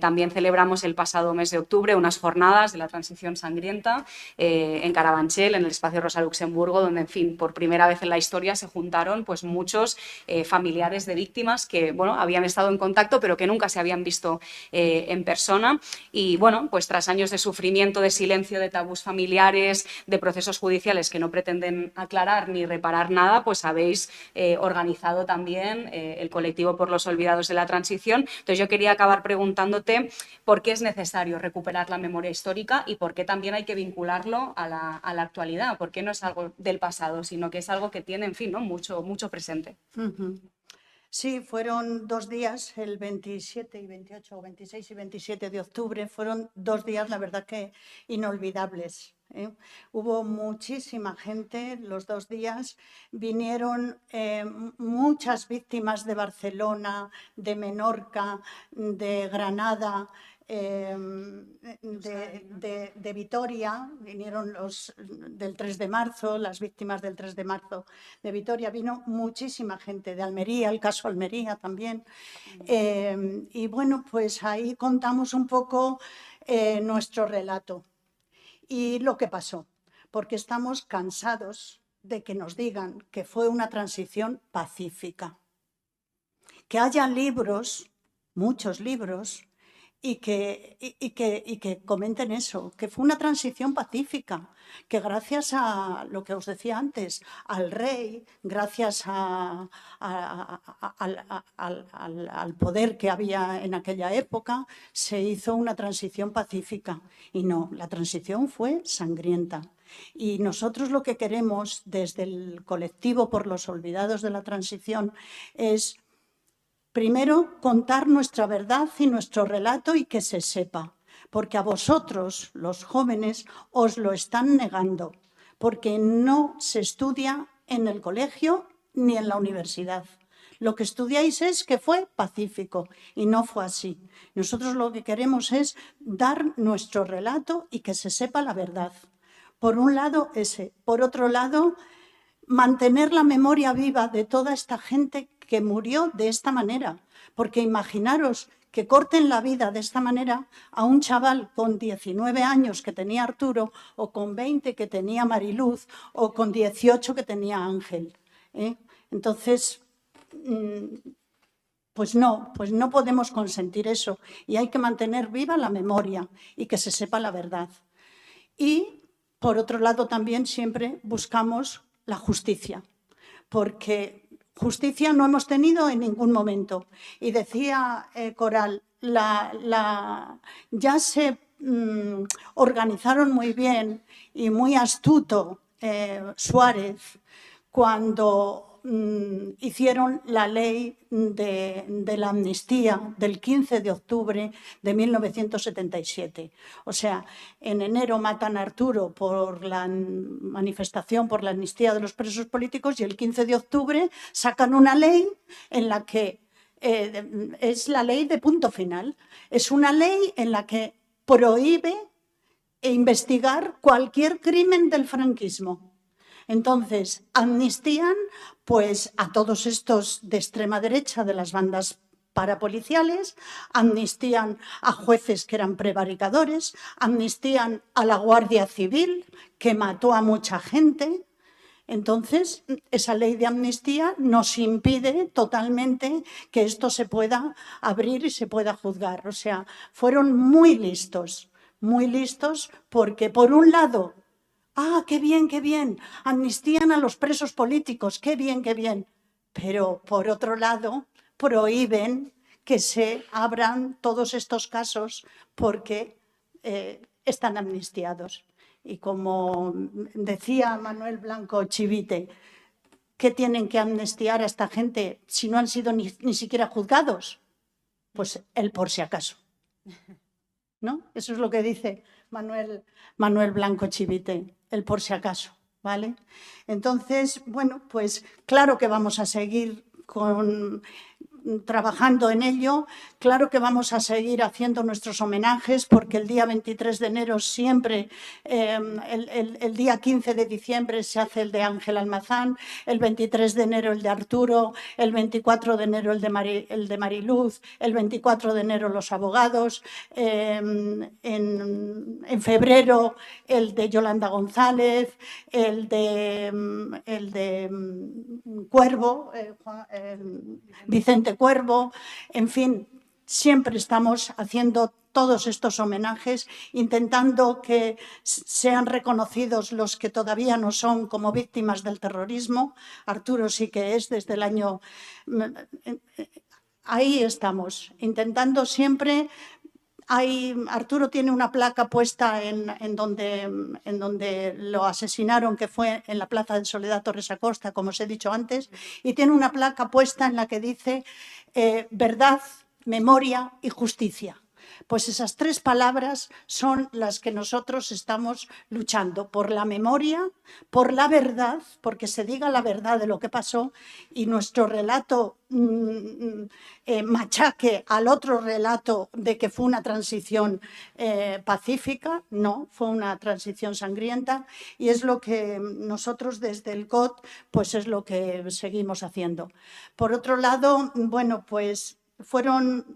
Speaker 1: También celebramos el pasado mes de octubre unas jornadas de la transición sangrienta en Carabanchel, en el espacio Rosa Luxemburgo, donde, en fin, por primera vez en la historia se juntaron pues muchos familiares de víctimas que, bueno, habían estado en contacto, pero que nunca se habían visto en persona. Y bueno, pues tras años de sufrimiento, de silencio, de tabús familiares, de procesos judiciales que no pretenden aclarar ni reparar nada, pues habéis organizado también el colectivo por los olvidados de la transición. Entonces yo quería acabar preguntándote por qué es necesario recuperar la memoria histórica y por qué también hay que vincularlo a la actualidad, por qué no es algo del pasado, sino que es algo que tiene, en fin, ¿no? mucho presente.
Speaker 4: Sí, fueron 2 días, el 27 y 28, o 26 y 27 de octubre, fueron 2 días, la verdad que inolvidables. Hubo muchísima gente los 2 días, vinieron muchas víctimas de Barcelona, de Menorca, de Granada, de Vitoria, vinieron los del 3 de marzo, las víctimas del 3 de marzo de Vitoria, vino muchísima gente, de Almería, el caso Almería también. Y bueno, pues ahí contamos un poco nuestro relato y lo que pasó, porque estamos cansados de que nos digan que fue una transición pacífica. Que haya libros, muchos libros, y que comenten eso, que fue una transición pacífica, que gracias a lo que os decía antes, al rey, gracias al poder que había en aquella época, se hizo una transición pacífica. Y no, la transición fue sangrienta. Y nosotros lo que queremos desde el colectivo por los olvidados de la transición es, primero, contar nuestra verdad y nuestro relato y que se sepa, porque a vosotros, los jóvenes, os lo están negando, porque no se estudia en el colegio ni en la universidad. Lo que estudiáis es que fue pacífico y no fue así. Nosotros lo que queremos es dar nuestro relato y que se sepa la verdad. Por un lado, ese. Por otro lado, mantener la memoria viva de toda esta gente que murió de esta manera. Porque imaginaros que corten la vida de esta manera a un chaval con 19 años que tenía Arturo, o con 20 que tenía Mariluz, o con 18 que tenía Ángel. Entonces, pues no podemos consentir eso. Y hay que mantener viva la memoria y que se sepa la verdad. Y, por otro lado, también siempre buscamos la justicia, porque justicia no hemos tenido en ningún momento. Y decía Coral, ya se organizaron muy bien y muy astuto Suárez cuando hicieron la ley de la amnistía del 15 de octubre de 1977. O sea, en enero matan a Arturo por la manifestación por la amnistía de los presos políticos y el 15 de octubre sacan una ley en la que es la ley de punto final. Es una ley en la que prohíbe investigar cualquier crimen del franquismo. Entonces, amnistían pues a todos estos de extrema derecha de las bandas parapoliciales, amnistían a jueces que eran prevaricadores, amnistían a la Guardia Civil, que mató a mucha gente. Entonces, esa ley de amnistía nos impide totalmente que esto se pueda abrir y se pueda juzgar. O sea, fueron muy listos, porque por un lado, qué bien, amnistían a los presos políticos, qué bien. Pero por otro lado, prohíben que se abran todos estos casos porque están amnistiados. Y como decía Manuel Blanco Chivite, ¿qué tienen que amnistiar a esta gente si no han sido ni siquiera juzgados? Pues el por si acaso, ¿no? Eso es lo que dice Manuel Blanco Chivite, el por si acaso, ¿vale? Entonces, bueno, pues claro que vamos a seguir trabajando en ello, claro que vamos a seguir haciendo nuestros homenajes, porque el día 23 de enero siempre, el día 15 de diciembre se hace el de Ángel Almazán, el 23 de enero el de Arturo, el 24 de enero el de Mariluz, el 24 de enero los abogados, en febrero el de Yolanda González, el de Cuervo, Vicente Cuervo, en fin, siempre estamos haciendo todos estos homenajes, intentando que sean reconocidos los que todavía no son como víctimas del terrorismo. Arturo sí que es desde el año... Ahí estamos, intentando siempre... Arturo tiene una placa puesta en donde lo asesinaron, que fue en la Plaza de Soledad Torres Acosta, como os he dicho antes, y tiene una placa puesta en la que dice verdad, memoria y justicia. Pues esas tres palabras son las que nosotros estamos luchando, por la memoria, por la verdad, porque se diga la verdad de lo que pasó y nuestro relato machaque al otro relato de que fue una transición pacífica. No, fue una transición sangrienta, y es lo que nosotros desde el COT pues es lo que seguimos haciendo. Por otro lado, bueno, pues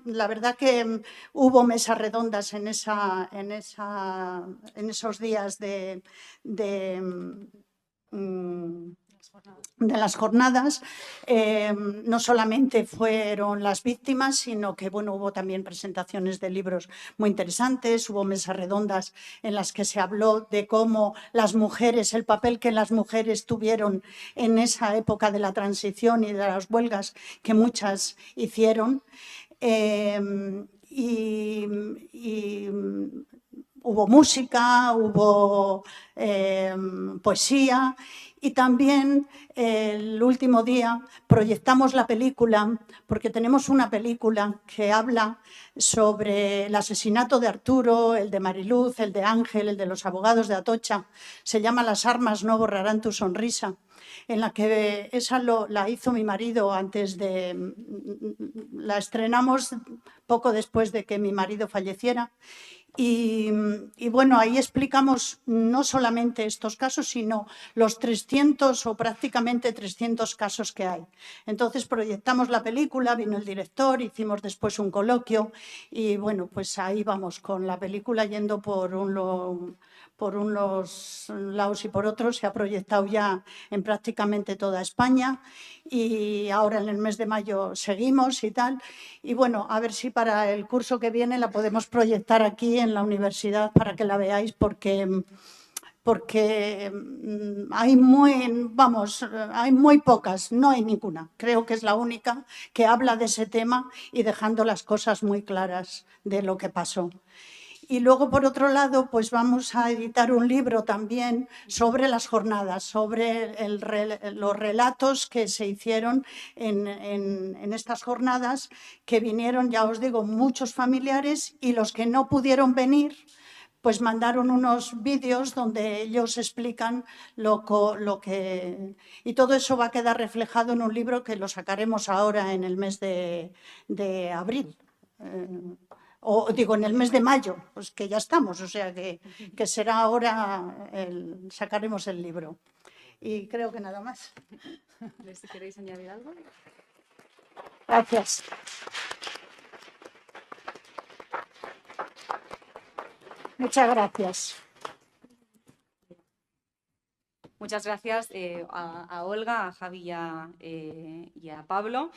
Speaker 4: la verdad que hubo mesas redondas en esos días de las jornadas. No solamente fueron las víctimas, sino que bueno, hubo también presentaciones de libros muy interesantes, hubo mesas redondas en las que se habló de cómo las mujeres, el papel que las mujeres tuvieron en esa época de la transición y de las huelgas que muchas hicieron. Y hubo música, hubo poesía y también el último día proyectamos la película, porque tenemos una película que habla sobre el asesinato de Arturo, el de Mariluz, el de Ángel, el de los abogados de Atocha. Se llama Las armas no borrarán tu sonrisa, en la que esa la hizo mi marido antes de... La estrenamos poco después de que mi marido falleciera. Y bueno, ahí explicamos no solamente estos casos, sino los 300 o prácticamente 300 casos que hay. Entonces proyectamos la película, vino el director, hicimos después un coloquio y bueno, pues ahí vamos con la película yendo por unos lados y por otros. Se ha proyectado ya en prácticamente toda España y ahora en el mes de mayo seguimos y tal. Y bueno, a ver si para el curso que viene la podemos proyectar aquí en la universidad para que la veáis, porque hay muy pocas, no hay ninguna. Creo que es la única que habla de ese tema y dejando las cosas muy claras de lo que pasó. Y luego, por otro lado, pues vamos a editar un libro también sobre las jornadas, sobre los relatos que se hicieron en estas jornadas, que vinieron, ya os digo, muchos familiares, y los que no pudieron venir, pues mandaron unos vídeos donde ellos explican lo que... Y todo eso va a quedar reflejado en un libro que lo sacaremos ahora en el mes de abril. O digo, en el mes de mayo, pues que ya estamos, o sea que será ahora, sacaremos el libro. Y creo que nada más.
Speaker 1: Si queréis añadir algo.
Speaker 4: Gracias. Muchas gracias.
Speaker 1: Muchas gracias a Olga, a Javi y a Pablo.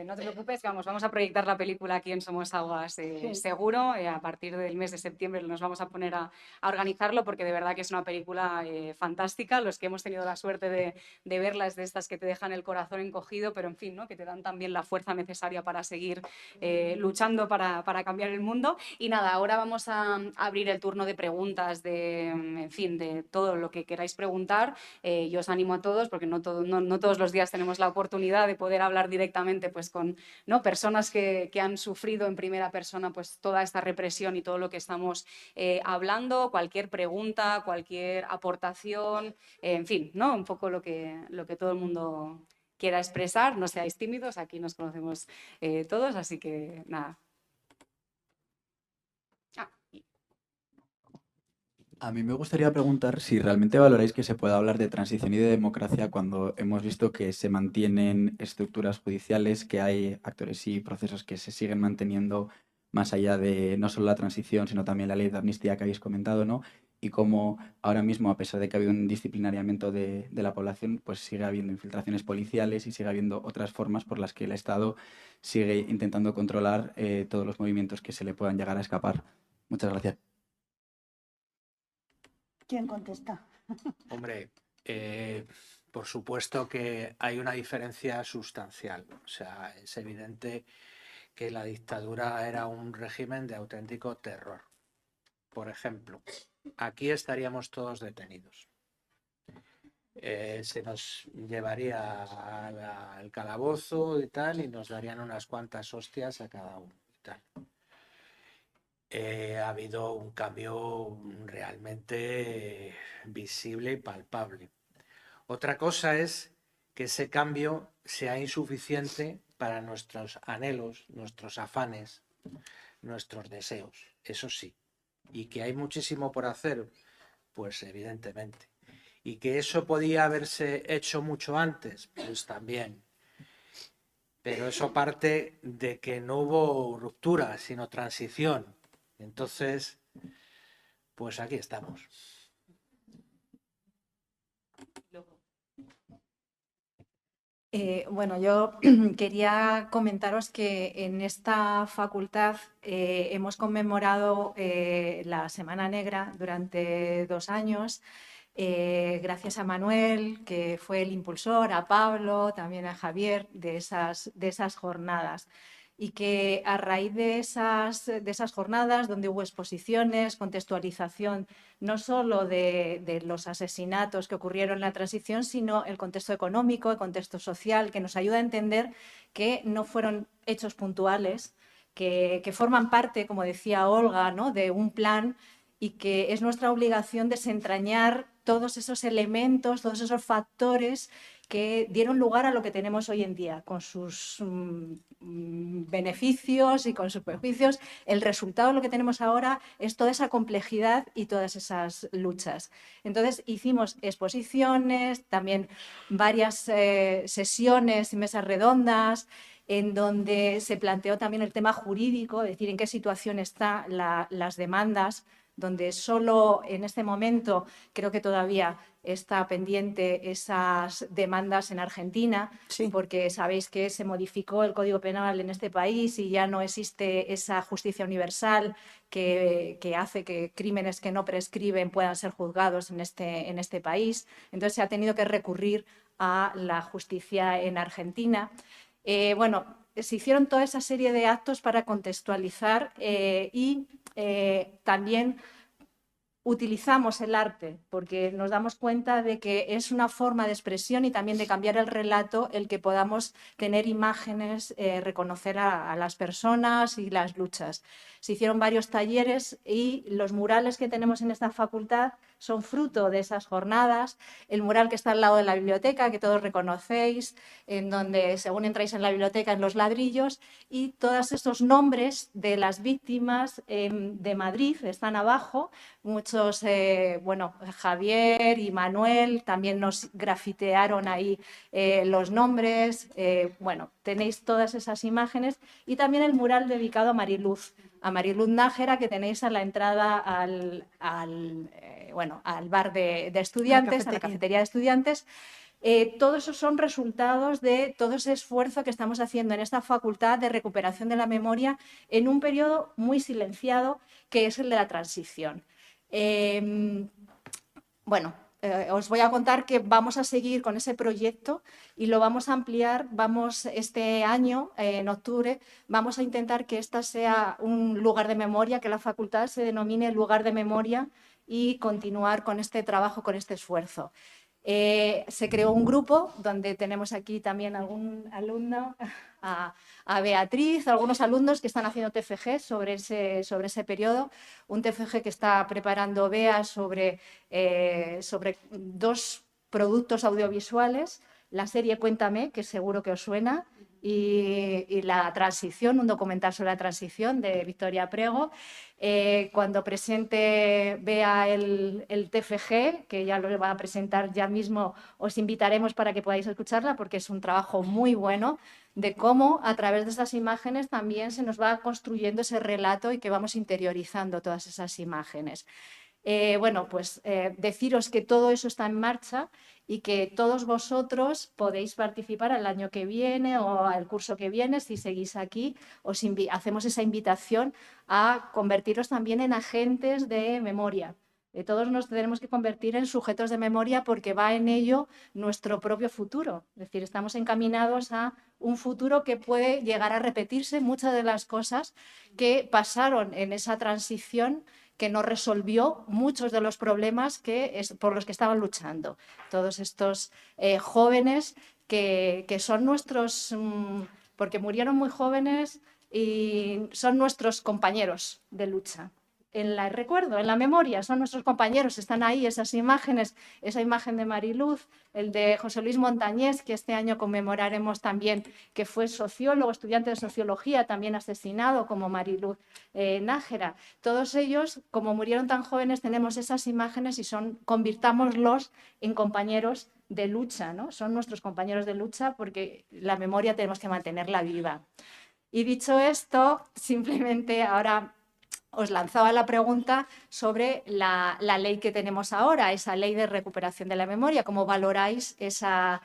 Speaker 1: No te preocupes, que vamos a proyectar la película aquí en Somos Aguas seguro. A partir del mes de septiembre nos vamos a poner a organizarlo, porque de verdad que es una película fantástica. Los que hemos tenido la suerte de verla es de estas que te dejan el corazón encogido, pero en fin, ¿no? Que te dan también la fuerza necesaria para seguir luchando para cambiar el mundo. Y nada, ahora vamos a abrir el turno de preguntas, en fin, de todo lo que queráis preguntar. Yo os animo a todos, porque no todos los días tenemos la oportunidad de poder hablar directamente pues, con personas que han sufrido en primera persona pues, toda esta represión y todo lo que estamos hablando. Cualquier pregunta, cualquier aportación, en fin, ¿no? Un poco lo que todo el mundo quiera expresar. No seáis tímidos, aquí nos conocemos todos, así que nada.
Speaker 5: A mí me gustaría preguntar si realmente valoráis que se pueda hablar de transición y de democracia cuando hemos visto que se mantienen estructuras judiciales, que hay actores y procesos que se siguen manteniendo más allá de no solo la transición, sino también la ley de amnistía que habéis comentado, ¿no? Y cómo ahora mismo, a pesar de que ha habido un disciplinariamiento de la población, pues sigue habiendo infiltraciones policiales y sigue habiendo otras formas por las que el Estado sigue intentando controlar todos los movimientos que se le puedan llegar a escapar. Muchas gracias.
Speaker 4: ¿Quién contesta?
Speaker 3: Hombre, por supuesto que hay una diferencia sustancial. O sea, es evidente que la dictadura era un régimen de auténtico terror. Por ejemplo, aquí estaríamos todos detenidos. Se nos llevaría al calabozo y tal, y nos darían unas cuantas hostias a cada uno y tal. Ha habido un cambio realmente visible y palpable. Otra cosa es que ese cambio sea insuficiente para nuestros anhelos, nuestros afanes, nuestros deseos, eso sí. Y que hay muchísimo por hacer, pues evidentemente. Y que eso podía haberse hecho mucho antes, pues también. Pero eso parte de que no hubo ruptura, sino transición. Entonces, pues aquí estamos.
Speaker 6: Bueno, yo quería comentaros que en esta facultad hemos conmemorado la Semana Negra durante 2 años, gracias a Manuel, que fue el impulsor, a Pablo, también a Javier, de esas jornadas. Y que a raíz de esas jornadas, donde hubo exposiciones, contextualización, no solo de los asesinatos que ocurrieron en la transición, sino el contexto económico, el contexto social, que nos ayuda a entender que no fueron hechos puntuales, que forman parte, como decía Olga, ¿no?, de un plan, y que es nuestra obligación desentrañar todos esos elementos, todos esos factores que dieron lugar a lo que tenemos hoy en día, con sus beneficios y con sus perjuicios. El resultado de lo que tenemos ahora es toda esa complejidad y todas esas luchas. Entonces hicimos exposiciones, también varias sesiones y mesas redondas, en donde se planteó también el tema jurídico, es decir, en qué situación están las demandas, donde solo en este momento creo que todavía está pendiente esas demandas en Argentina,
Speaker 4: Sí.
Speaker 6: porque sabéis que se modificó el Código Penal en este país y ya no existe esa justicia universal que hace que crímenes que no prescriben puedan ser juzgados en este país. Entonces se ha tenido que recurrir a la justicia en Argentina. Bueno, se hicieron toda esa serie de actos para contextualizar y también utilizamos el arte porque nos damos cuenta de que es una forma de expresión y también de cambiar el relato el que podamos tener imágenes, reconocer a las personas y las luchas. Se hicieron varios talleres y los murales que tenemos en esta facultad son fruto de esas jornadas. El mural que está al lado de la biblioteca, que todos reconocéis, en donde según entráis en la biblioteca, en los ladrillos, y todos estos nombres de las víctimas de Madrid están abajo. Muchos, bueno, Javier y Manuel también nos grafitearon ahí los nombres. Bueno, tenéis todas esas imágenes y también el mural dedicado a Mariluz Nájera, que tenéis a la entrada al bar de estudiantes, a la cafetería de estudiantes. Todos esos son resultados de todo ese esfuerzo que estamos haciendo en esta facultad de recuperación de la memoria en un periodo muy silenciado, que es el de la transición. Bueno, os voy a contar que vamos a seguir con ese proyecto y lo vamos a ampliar. Este año, en octubre, vamos a intentar que esta sea un lugar de memoria, que la facultad se denomine lugar de memoria, y continuar con este trabajo, con este esfuerzo. Se creó un grupo donde tenemos aquí también algún alumno, a Beatriz, algunos alumnos que están haciendo TFG sobre ese periodo, un TFG que está preparando Bea sobre 2 productos audiovisuales, la serie Cuéntame, que seguro que os suena, y la transición, un documental sobre la transición de Victoria Prego. Cuando presente Bea el TFG, que ya lo va a presentar ya mismo, os invitaremos para que podáis escucharla, porque es un trabajo muy bueno de cómo a través de esas imágenes también se nos va construyendo ese relato y que vamos interiorizando todas esas imágenes. Bueno, pues deciros que todo eso está en marcha y que todos vosotros podéis participar al año que viene o al curso que viene. Si seguís aquí, hacemos esa invitación a convertiros también en agentes de memoria. Todos nos tenemos que convertir en sujetos de memoria porque va en ello nuestro propio futuro. Es decir, estamos encaminados a un futuro que puede llegar a repetirse. Muchas de las cosas que pasaron en esa transición, que no resolvió muchos de los problemas por los que estaban luchando. Todos estos jóvenes que son nuestros, porque murieron muy jóvenes y son nuestros compañeros de lucha. En el recuerdo, en la memoria, son nuestros compañeros, están ahí esas imágenes, esa imagen de Mariluz, el de José Luis Montañés, que este año conmemoraremos también, que fue sociólogo, estudiante de sociología, también asesinado como Mariluz Nájera. Todos ellos, como murieron tan jóvenes, tenemos esas imágenes y convirtámoslos en compañeros de lucha, ¿no? Son nuestros compañeros de lucha porque la memoria tenemos que mantenerla viva. Y dicho esto, simplemente ahora os lanzaba la pregunta sobre la ley que tenemos ahora, esa ley de recuperación de la memoria. ¿Cómo valoráis esa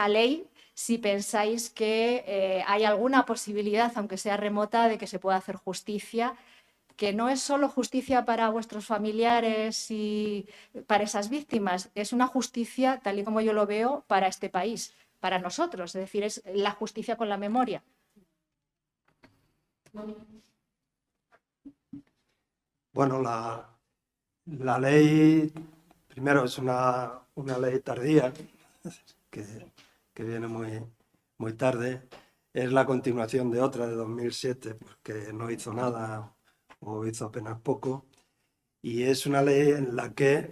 Speaker 6: ley? si pensáis que hay alguna posibilidad, aunque sea remota, de que se pueda hacer justicia, que no es solo justicia para vuestros familiares y para esas víctimas, es una justicia, tal y como yo lo veo, para este país, para nosotros, es decir, es la justicia con la memoria.
Speaker 2: Bueno, la ley, primero, es una ley tardía, que viene muy tarde. Es la continuación de otra de 2007, pues, que no hizo nada o hizo apenas poco. Y es una ley en la que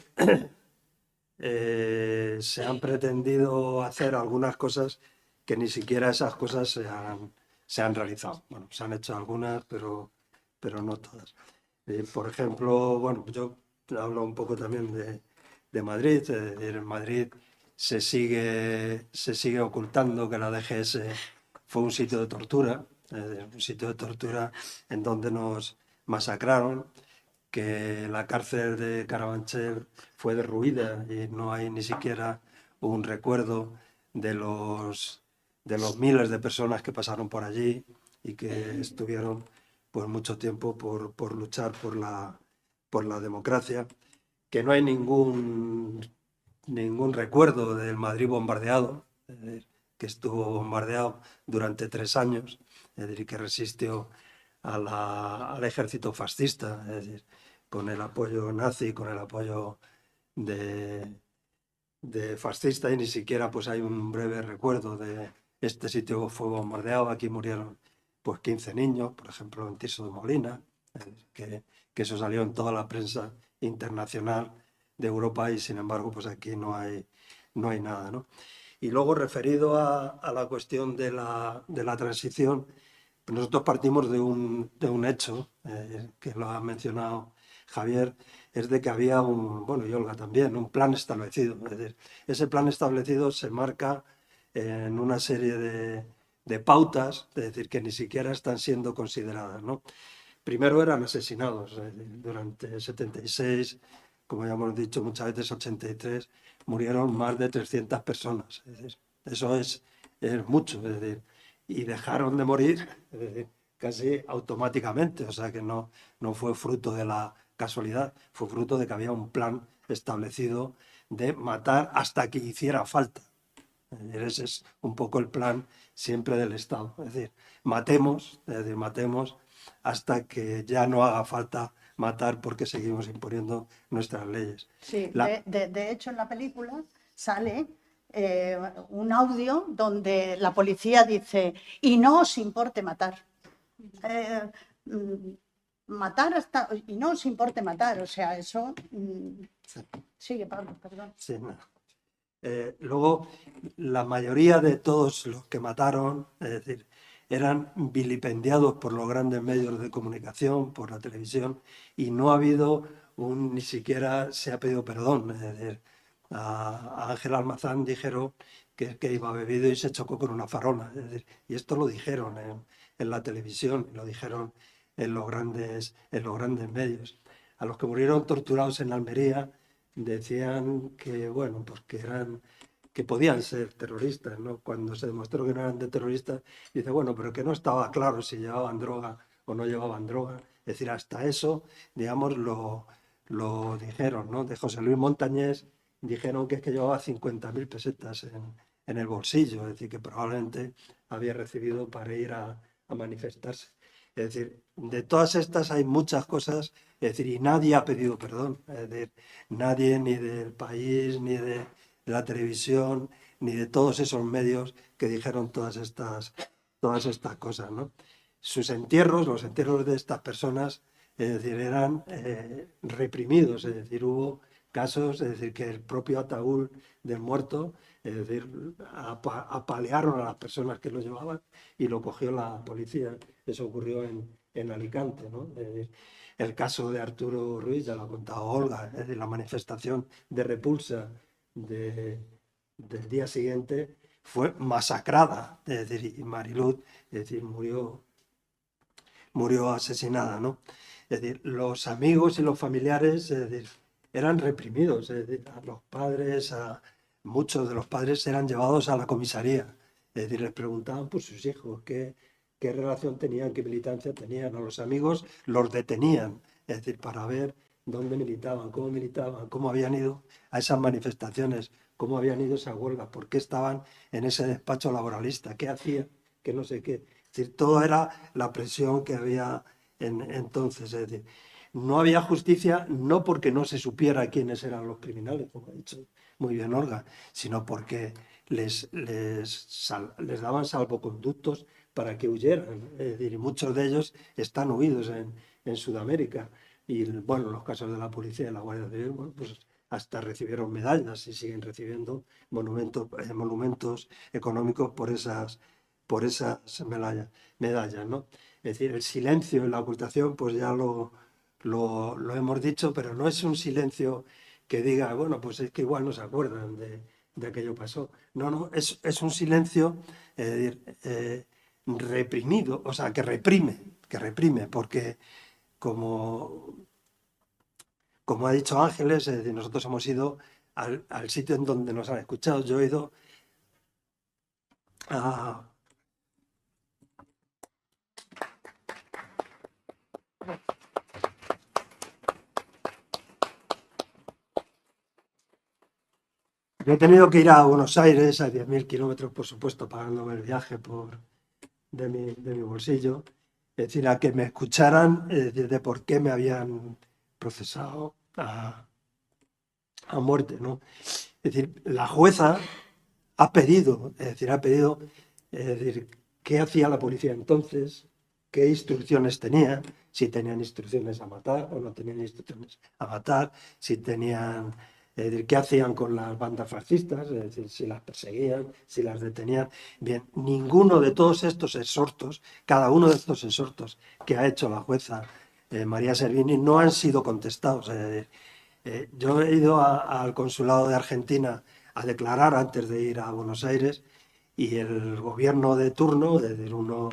Speaker 2: se han pretendido hacer algunas cosas que ni siquiera esas cosas se han realizado. Bueno, se han hecho algunas, pero no todas. Por ejemplo, bueno, yo hablo un poco también de Madrid. Es decir, en Madrid se sigue ocultando que la DGS fue un sitio de tortura, un sitio de tortura en donde nos masacraron, que la cárcel de Carabanchel fue derruida y no hay ni siquiera un recuerdo de los miles de personas que pasaron por allí y que estuvieron pues mucho tiempo por luchar por la democracia, que no hay ningún recuerdo del Madrid bombardeado, es decir, que estuvo bombardeado durante 3 años, es decir, que resistió al ejército fascista, es decir, con el apoyo nazi, con el apoyo de fascista, y ni siquiera pues hay un breve recuerdo de este sitio fue bombardeado, aquí murieron pues 15 niños, por ejemplo en Tirso de Molina, que eso salió en toda la prensa internacional de Europa, y sin embargo pues aquí no hay nada, ¿no? Y luego, referido a la cuestión de la transición, pues nosotros partimos de un hecho, que lo ha mencionado Javier, es de que había bueno, y Olga también, un plan establecido. Es decir, ese plan establecido se marca en una serie de pautas, es decir, que ni siquiera están siendo consideradas, ¿no? Primero eran asesinados, durante 76, como ya hemos dicho muchas veces, 83, murieron más de 300 personas. Es decir, eso es mucho, es decir, y dejaron de morir, es decir, casi automáticamente, o sea que no fue fruto de la casualidad, fue fruto de que había un plan establecido de matar hasta que hiciera falta. Es decir, ese es un poco el plan siempre del Estado, es decir, matemos hasta que ya no haga falta matar porque seguimos imponiendo nuestras leyes.
Speaker 4: Sí, de hecho en la película sale un audio donde la policía dice: y no os importe matar. Matar hasta... y no os importe matar, o sea, eso... Sigue, Pablo, perdón.
Speaker 2: Sí, no. Luego, la mayoría de todos los que mataron, es decir, eran vilipendiados por los grandes medios de comunicación, por la televisión, y no ha habido ni siquiera se ha pedido perdón. Es decir, a Ángel Almazán dijeron que iba bebido y se chocó con una farola. Es decir, y esto lo dijeron en la televisión, lo dijeron en los grandes medios. A los que murieron torturados en Almería decían que, bueno, pues que podían ser terroristas, ¿no? Cuando se demostró que no eran terroristas, dice, bueno, pero que no estaba claro si llevaban droga o no llevaban droga. Es decir, hasta eso, digamos, lo dijeron, ¿no? De José Luis Montañés dijeron que llevaba 50.000 pesetas en el bolsillo, es decir, que probablemente había recibido para ir a manifestarse. Es decir, de todas estas hay muchas cosas, es decir, y nadie ha pedido perdón. Es decir, nadie, ni del país, ni de la televisión, ni de todos esos medios que dijeron todas estas cosas, ¿no? Sus entierros, los entierros de estas personas, es decir, eran reprimidos, es decir, hubo casos, es decir, que el propio ataúd del muerto, es decir, apalearon a las personas que lo llevaban y lo cogió la policía. Eso ocurrió en Alicante, ¿no? Es decir, el caso de Arturo Ruiz, ya lo ha contado Olga, es decir, la manifestación de repulsa del día siguiente fue masacrada, es decir, y Mariluz, es decir, murió asesinada, ¿no? Es decir, los amigos y los familiares, es decir, eran reprimidos, es decir, muchos de los padres eran llevados a la comisaría, Es decir, les preguntaban por sus hijos, qué relación tenían, qué militancia tenían. A los amigos los detenían, es decir, para ver dónde militaban, cómo habían ido a esas manifestaciones, cómo habían ido a esas huelgas, por qué estaban en ese despacho laboralista, qué hacían, qué no sé qué. Es decir, todo era la presión que había entonces. Es decir, no había justicia no porque no se supiera quiénes eran los criminales, como ha dicho muy bien Olga, sino porque les daban salvoconductos para que huyeran. Es decir, muchos de ellos están huidos en Sudamérica. Y bueno, los casos de la policía y la Guardia Civil, bueno, pues hasta recibieron medallas y siguen recibiendo monumentos económicos por esas medallas, ¿no? Es decir, el silencio y la ocultación, pues ya lo hemos dicho, pero no es un silencio que diga, bueno, pues es que igual no se acuerdan de aquello pasó. No, no, es un silencio reprimido, o sea, que reprime, porque como ha dicho Ángeles, es decir, nosotros hemos ido al sitio en donde nos han escuchado. Yo he ido a... Yo he tenido que ir a Buenos Aires a 10.000 kilómetros, por supuesto, pagándome el viaje de mi bolsillo. Es decir, a que me escucharan, es decir, de por qué me habían procesado a muerte, ¿no? Es decir, la jueza ha pedido, qué hacía la policía entonces, qué instrucciones tenía, si tenían instrucciones a matar o no tenían instrucciones a matar, si tenían, es decir, qué hacían con las bandas fascistas, es decir, si las perseguían, si las detenían. Bien, ninguno de todos estos exhortos, cada uno de estos exhortos que ha hecho la jueza María Servini no han sido contestados. Es decir, yo he ido al consulado de Argentina a declarar antes de ir a Buenos Aires y el gobierno de turno, es decir, uno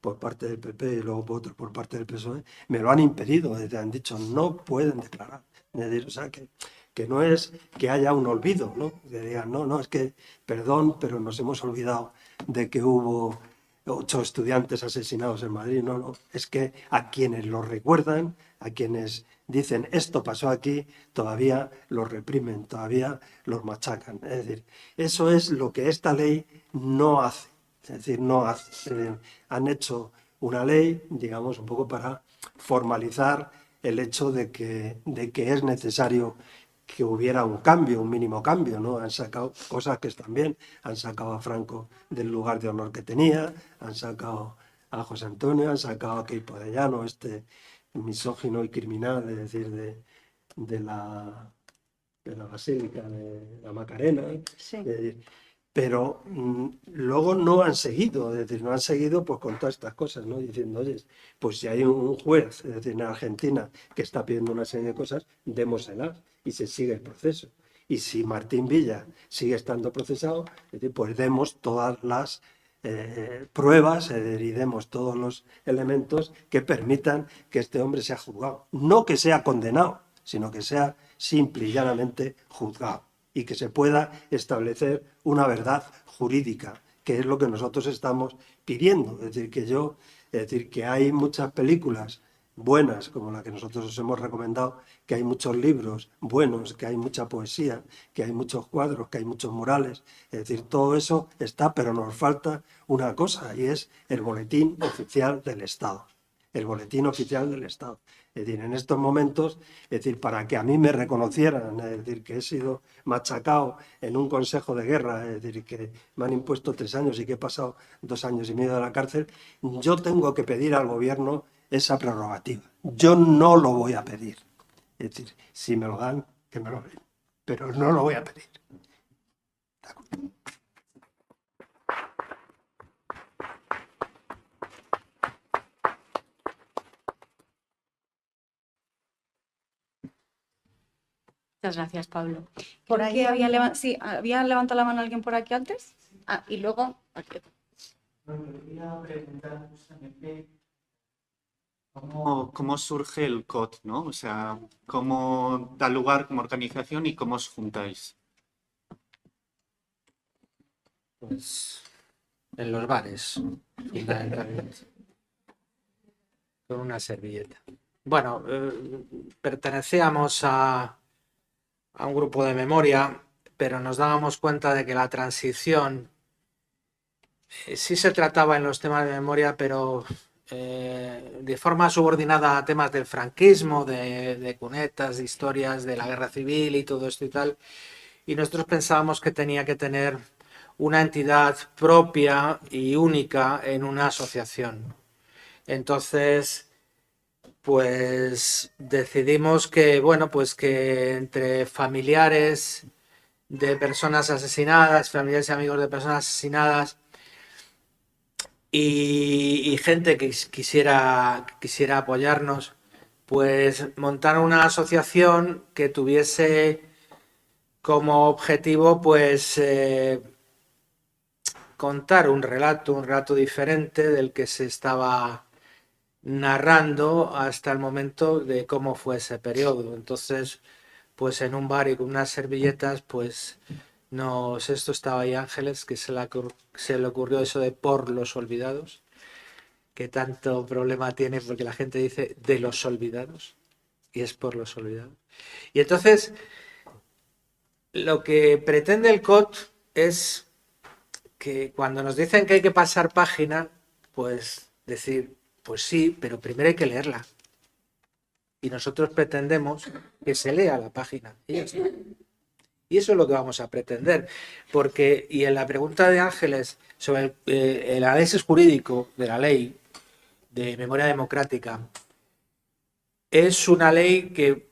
Speaker 2: por parte del PP y luego otro por parte del PSOE, me lo han impedido, han dicho no pueden declarar. Es decir, o sea, que no es que haya un olvido, ¿no? Que digan, no, es que, perdón, pero nos hemos olvidado de que hubo 8 estudiantes asesinados en Madrid. No, es que a quienes lo recuerdan, a quienes dicen esto pasó aquí, todavía los reprimen, todavía los machacan. Es decir, eso es lo que esta ley no hace. Es decir, no hace. Han hecho una ley, digamos, un poco para formalizar el hecho de que es necesario que hubiera un cambio, un mínimo cambio, ¿no? Han sacado cosas que están bien, han sacado a Franco del lugar de honor que tenía, han sacado a José Antonio, han sacado a Queipo de Llano, este misógino y criminal, es decir, de la Basílica de la Macarena,
Speaker 4: Sí.
Speaker 2: pero luego no han seguido, es decir, no han seguido pues, con todas estas cosas, ¿no? Diciendo, oye, pues si hay un juez, es decir, en Argentina, que está pidiendo una serie de cosas, démoselas y se sigue el proceso. Y si Martín Villa sigue estando procesado, es decir, pues demos todas las pruebas y demos todos los elementos que permitan que este hombre sea juzgado. No que sea condenado, sino que sea simple y llanamente juzgado y que se pueda establecer una verdad jurídica, que es lo que nosotros estamos pidiendo. Es decir, que hay muchas películas buenas, como la que nosotros os hemos recomendado, que hay muchos libros buenos, que hay mucha poesía, que hay muchos cuadros, que hay muchos murales. Es decir, todo eso está, pero nos falta una cosa, y es el boletín oficial del Estado. El boletín oficial del Estado. Es decir, en estos momentos, es decir, para que a mí me reconocieran, es decir, que he sido machacado en un consejo de guerra, es decir, que me han impuesto 3 años y que he pasado 2 años y medio de la cárcel, yo tengo que pedir al gobierno esa prerrogativa. Yo no lo voy a pedir. Es decir, si me lo dan, que me lo den. Pero no lo voy a pedir. ¿De acuerdo?
Speaker 1: Muchas gracias, Pablo.
Speaker 4: Por
Speaker 1: Creo
Speaker 4: ahí
Speaker 1: que había levantado la mano alguien por aquí antes. Ah, y luego... aquí.
Speaker 7: Quería preguntar justamente cómo surge el COT, ¿no? O sea, cómo da lugar como organización y cómo os juntáis.
Speaker 2: Pues
Speaker 3: en los bares, fundamentalmente, con una servilleta. Bueno, pertenecíamos a un grupo de memoria, pero nos dábamos cuenta de que la transición sí se trataba en los temas de memoria, pero de forma subordinada a temas del franquismo, de cunetas, de historias de la guerra civil y todo esto y tal. Y nosotros pensábamos que tenía que tener una entidad propia y única en una asociación. Entonces, pues decidimos que, bueno, pues que entre familiares de personas asesinadas, familiares y amigos de personas asesinadas y gente que quisiera apoyarnos, pues montar una asociación que tuviese como objetivo, pues, contar un relato diferente del que se estaba narrando hasta el momento de cómo fue ese periodo. Entonces, pues en un bar y con unas servilletas, pues esto estaba ahí Ángeles, que se le ocurrió eso de por los olvidados, que tanto problema tiene porque la gente dice de los olvidados, y es por los olvidados. Y entonces, lo que pretende el COT es que cuando nos dicen que hay que pasar página, pues decir, pues sí, pero primero hay que leerla. Y nosotros pretendemos que se lea la página. Y ya está. Y eso es lo que vamos a pretender. Porque, y en la pregunta de Ángeles sobre el análisis jurídico de la ley de memoria democrática, es una ley que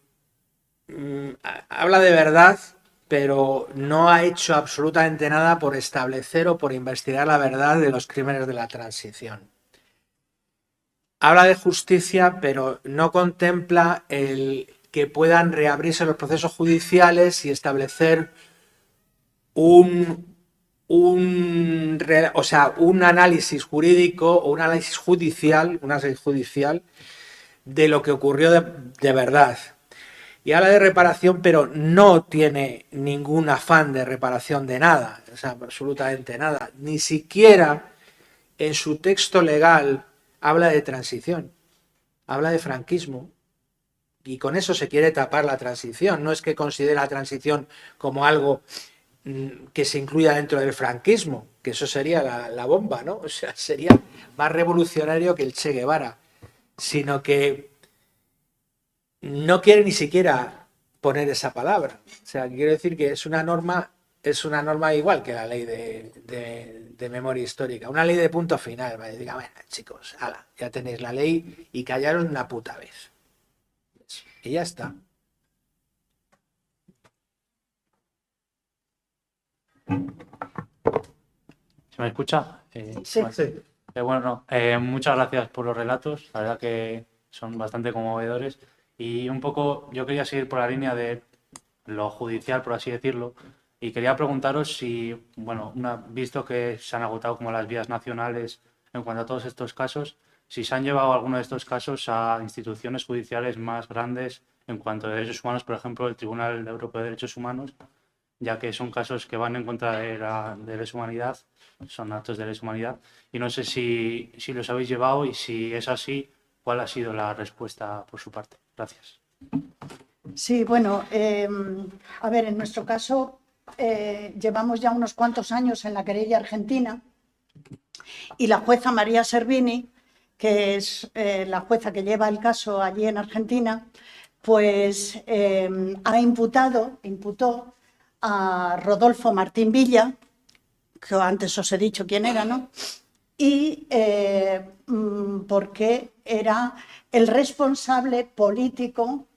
Speaker 3: habla de verdad, pero no ha hecho absolutamente nada por establecer o por investigar la verdad de los crímenes de la transición. Habla de justicia, pero no contempla el que puedan reabrirse los procesos judiciales y establecer un análisis jurídico o un análisis judicial de lo que ocurrió de verdad. Y habla de reparación, pero no tiene ningún afán de reparación de nada, o sea, absolutamente nada. Ni siquiera en su texto legal habla de transición, habla de franquismo. Y con eso se quiere tapar la transición. No es que considere la transición como algo que se incluya dentro del franquismo, que eso sería la bomba, ¿no? O sea, sería más revolucionario que el Che Guevara, sino que no quiere ni siquiera poner esa palabra. O sea, quiero decir que es una norma igual que la ley de memoria histórica, una ley de punto final. ¿Vale? Diga, bueno, chicos, ala, ya tenéis la ley y callaros una puta vez. Y ya está.
Speaker 8: ¿Se me escucha?
Speaker 4: Sí.
Speaker 8: Bueno, muchas gracias por los relatos, la verdad que son bastante conmovedores y un poco yo quería seguir por la línea de lo judicial, por así decirlo, y quería preguntaros si, bueno, visto que se han agotado como las vías nacionales en cuanto a todos estos casos, si se han llevado alguno de estos casos a instituciones judiciales más grandes en cuanto a derechos humanos, por ejemplo, el Tribunal Europeo de Derechos Humanos, ya que son casos que van en contra de la humanidad, son actos de lesa humanidad, y no sé si los habéis llevado y si es así, ¿cuál ha sido la respuesta por su parte? Gracias.
Speaker 4: Sí, bueno, a ver, en nuestro caso llevamos ya unos cuantos años en la querella argentina y la jueza María Servini, que es la jueza que lleva el caso allí en Argentina, pues imputó a Rodolfo Martín Villa, que antes os he dicho quién era, ¿no? Y porque era el responsable político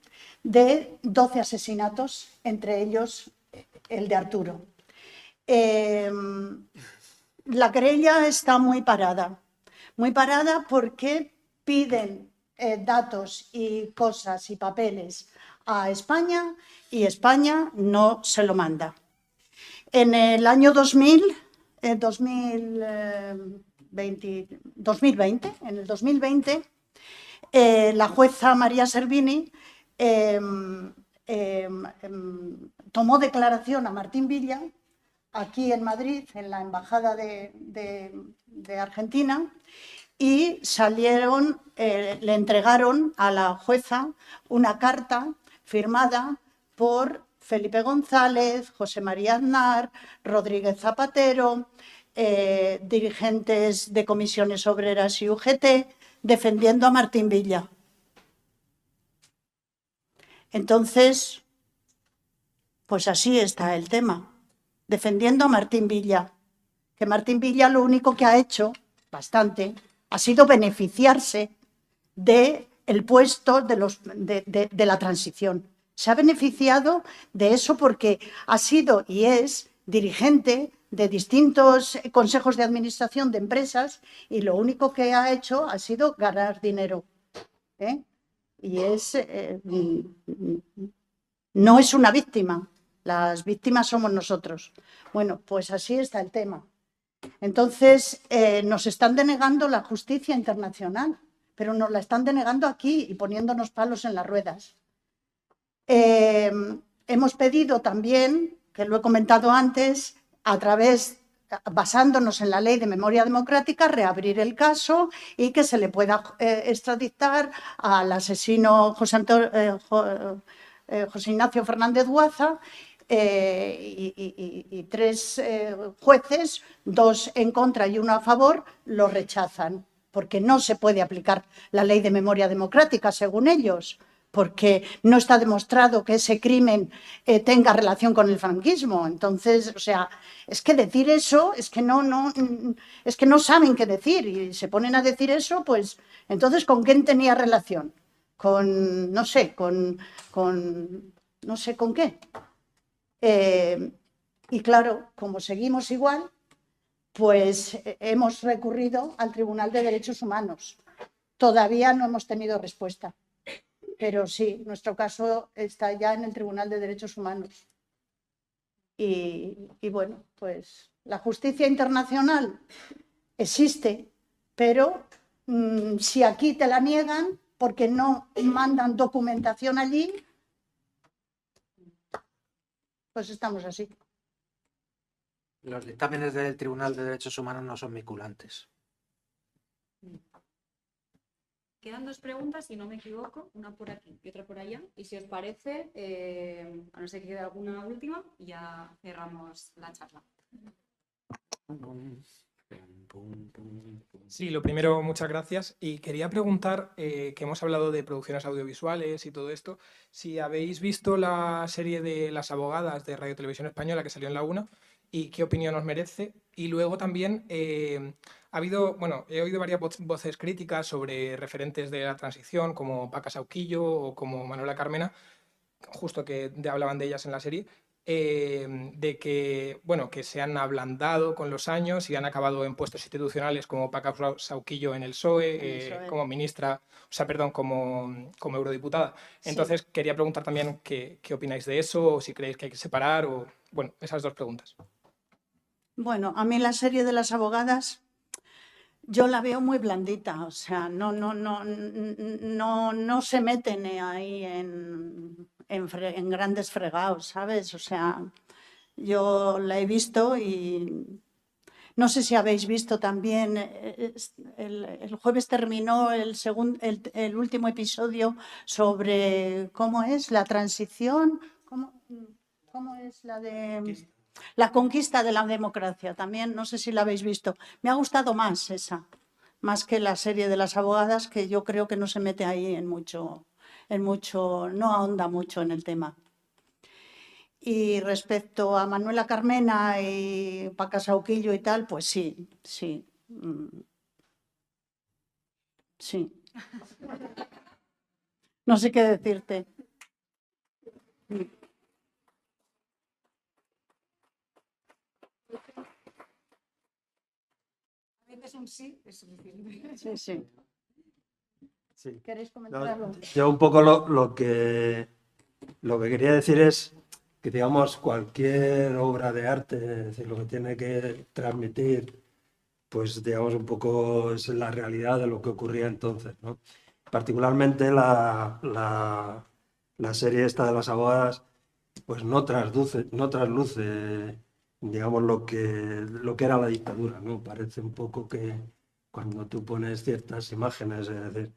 Speaker 4: de 12 asesinatos, entre ellos el de Arturo. La querella está muy parada porque piden datos y cosas y papeles a España y España no se lo manda. En el año 2020, la jueza María Servini tomó declaración a Martín Villa aquí en Madrid, en la Embajada de Argentina, y salieron, le entregaron a la jueza una carta firmada por Felipe González, José María Aznar, Rodríguez Zapatero, dirigentes de comisiones obreras y UGT, defendiendo a Martín Villa. Entonces, pues así está el tema, defendiendo a Martín Villa, que Martín Villa lo único que ha hecho, bastante, ha sido beneficiarse del puesto de la transición. Se ha beneficiado de eso porque ha sido y es dirigente de distintos consejos de administración de empresas y lo único que ha hecho ha sido ganar dinero. Y no es una víctima, las víctimas somos nosotros. Bueno, pues así está el tema. Entonces, nos están denegando la justicia internacional, pero nos la están denegando aquí y poniéndonos palos en las ruedas. Hemos pedido también, que lo he comentado antes, basándonos en la Ley de Memoria Democrática, reabrir el caso y que se le pueda extraditar al asesino José Ignacio Fernández Guaza y 3 jueces, 2 en contra y 1 a favor, lo rechazan, porque no se puede aplicar la Ley de Memoria Democrática, según ellos, porque no está demostrado que ese crimen tenga relación con el franquismo. Entonces, o sea, es que decir eso, es que no saben qué decir y se ponen a decir eso, pues entonces, ¿con quién tenía relación? Con, no sé, no sé con qué. Y claro, como seguimos igual, pues hemos recurrido al Tribunal de Derechos Humanos. Todavía no hemos tenido respuesta. Pero sí, nuestro caso está ya en el Tribunal de Derechos Humanos. Y bueno, pues la justicia internacional existe, pero si aquí te la niegan porque no mandan documentación allí, pues estamos así.
Speaker 3: Los dictámenes del Tribunal de Derechos Humanos no son vinculantes.
Speaker 1: Quedan 2 preguntas, si no me equivoco, una por aquí y otra por allá. Y si os parece, a no ser que quede alguna última, ya cerramos la charla.
Speaker 9: Sí, lo primero, muchas gracias. Y quería preguntar, que hemos hablado de producciones audiovisuales y todo esto, si habéis visto la serie de Las Abogadas de Radio Televisión Española que salió en la 1 y qué opinión os merece. Y luego también ha habido, bueno, he oído varias voces críticas sobre referentes de la transición, como Paca Sauquillo o como Manuela Carmena, justo que hablaban de ellas en la serie, de que, bueno, que se han ablandado con los años y han acabado en puestos institucionales como Paca Sauquillo en el PSOE, como ministra, o sea, perdón, como eurodiputada. Entonces, sí, quería preguntar también qué opináis de eso, o si creéis que hay que separar, o, bueno, esas 2 preguntas.
Speaker 4: Bueno, a mí la serie de Las Abogadas yo la veo muy blandita, o sea, no se meten ahí en grandes fregados, ¿sabes? O sea, yo la he visto y no sé si habéis visto también, el jueves terminó el último episodio sobre cómo es la transición, cómo es la de... La conquista de la democracia, también, no sé si la habéis visto. Me ha gustado más esa, más que la serie de Las Abogadas, que yo creo que no se mete ahí en mucho, no ahonda mucho en el tema. Y respecto a Manuela Carmena y Paca Sauquillo y tal, pues sí. Sí. No sé qué decirte.
Speaker 1: Es un sí, es suficiente.
Speaker 4: Sí.
Speaker 2: Sí.
Speaker 4: ¿Queréis comentarlo?
Speaker 2: Yo un poco lo que quería decir es que, digamos, cualquier obra de arte, es decir, lo que tiene que transmitir, pues, digamos, un poco es la realidad de lo que ocurría entonces, ¿no? Particularmente la serie esta de Las Abogadas, pues no trasluce digamos, lo que era la dictadura, ¿no? Parece un poco que cuando tú pones ciertas imágenes, es decir,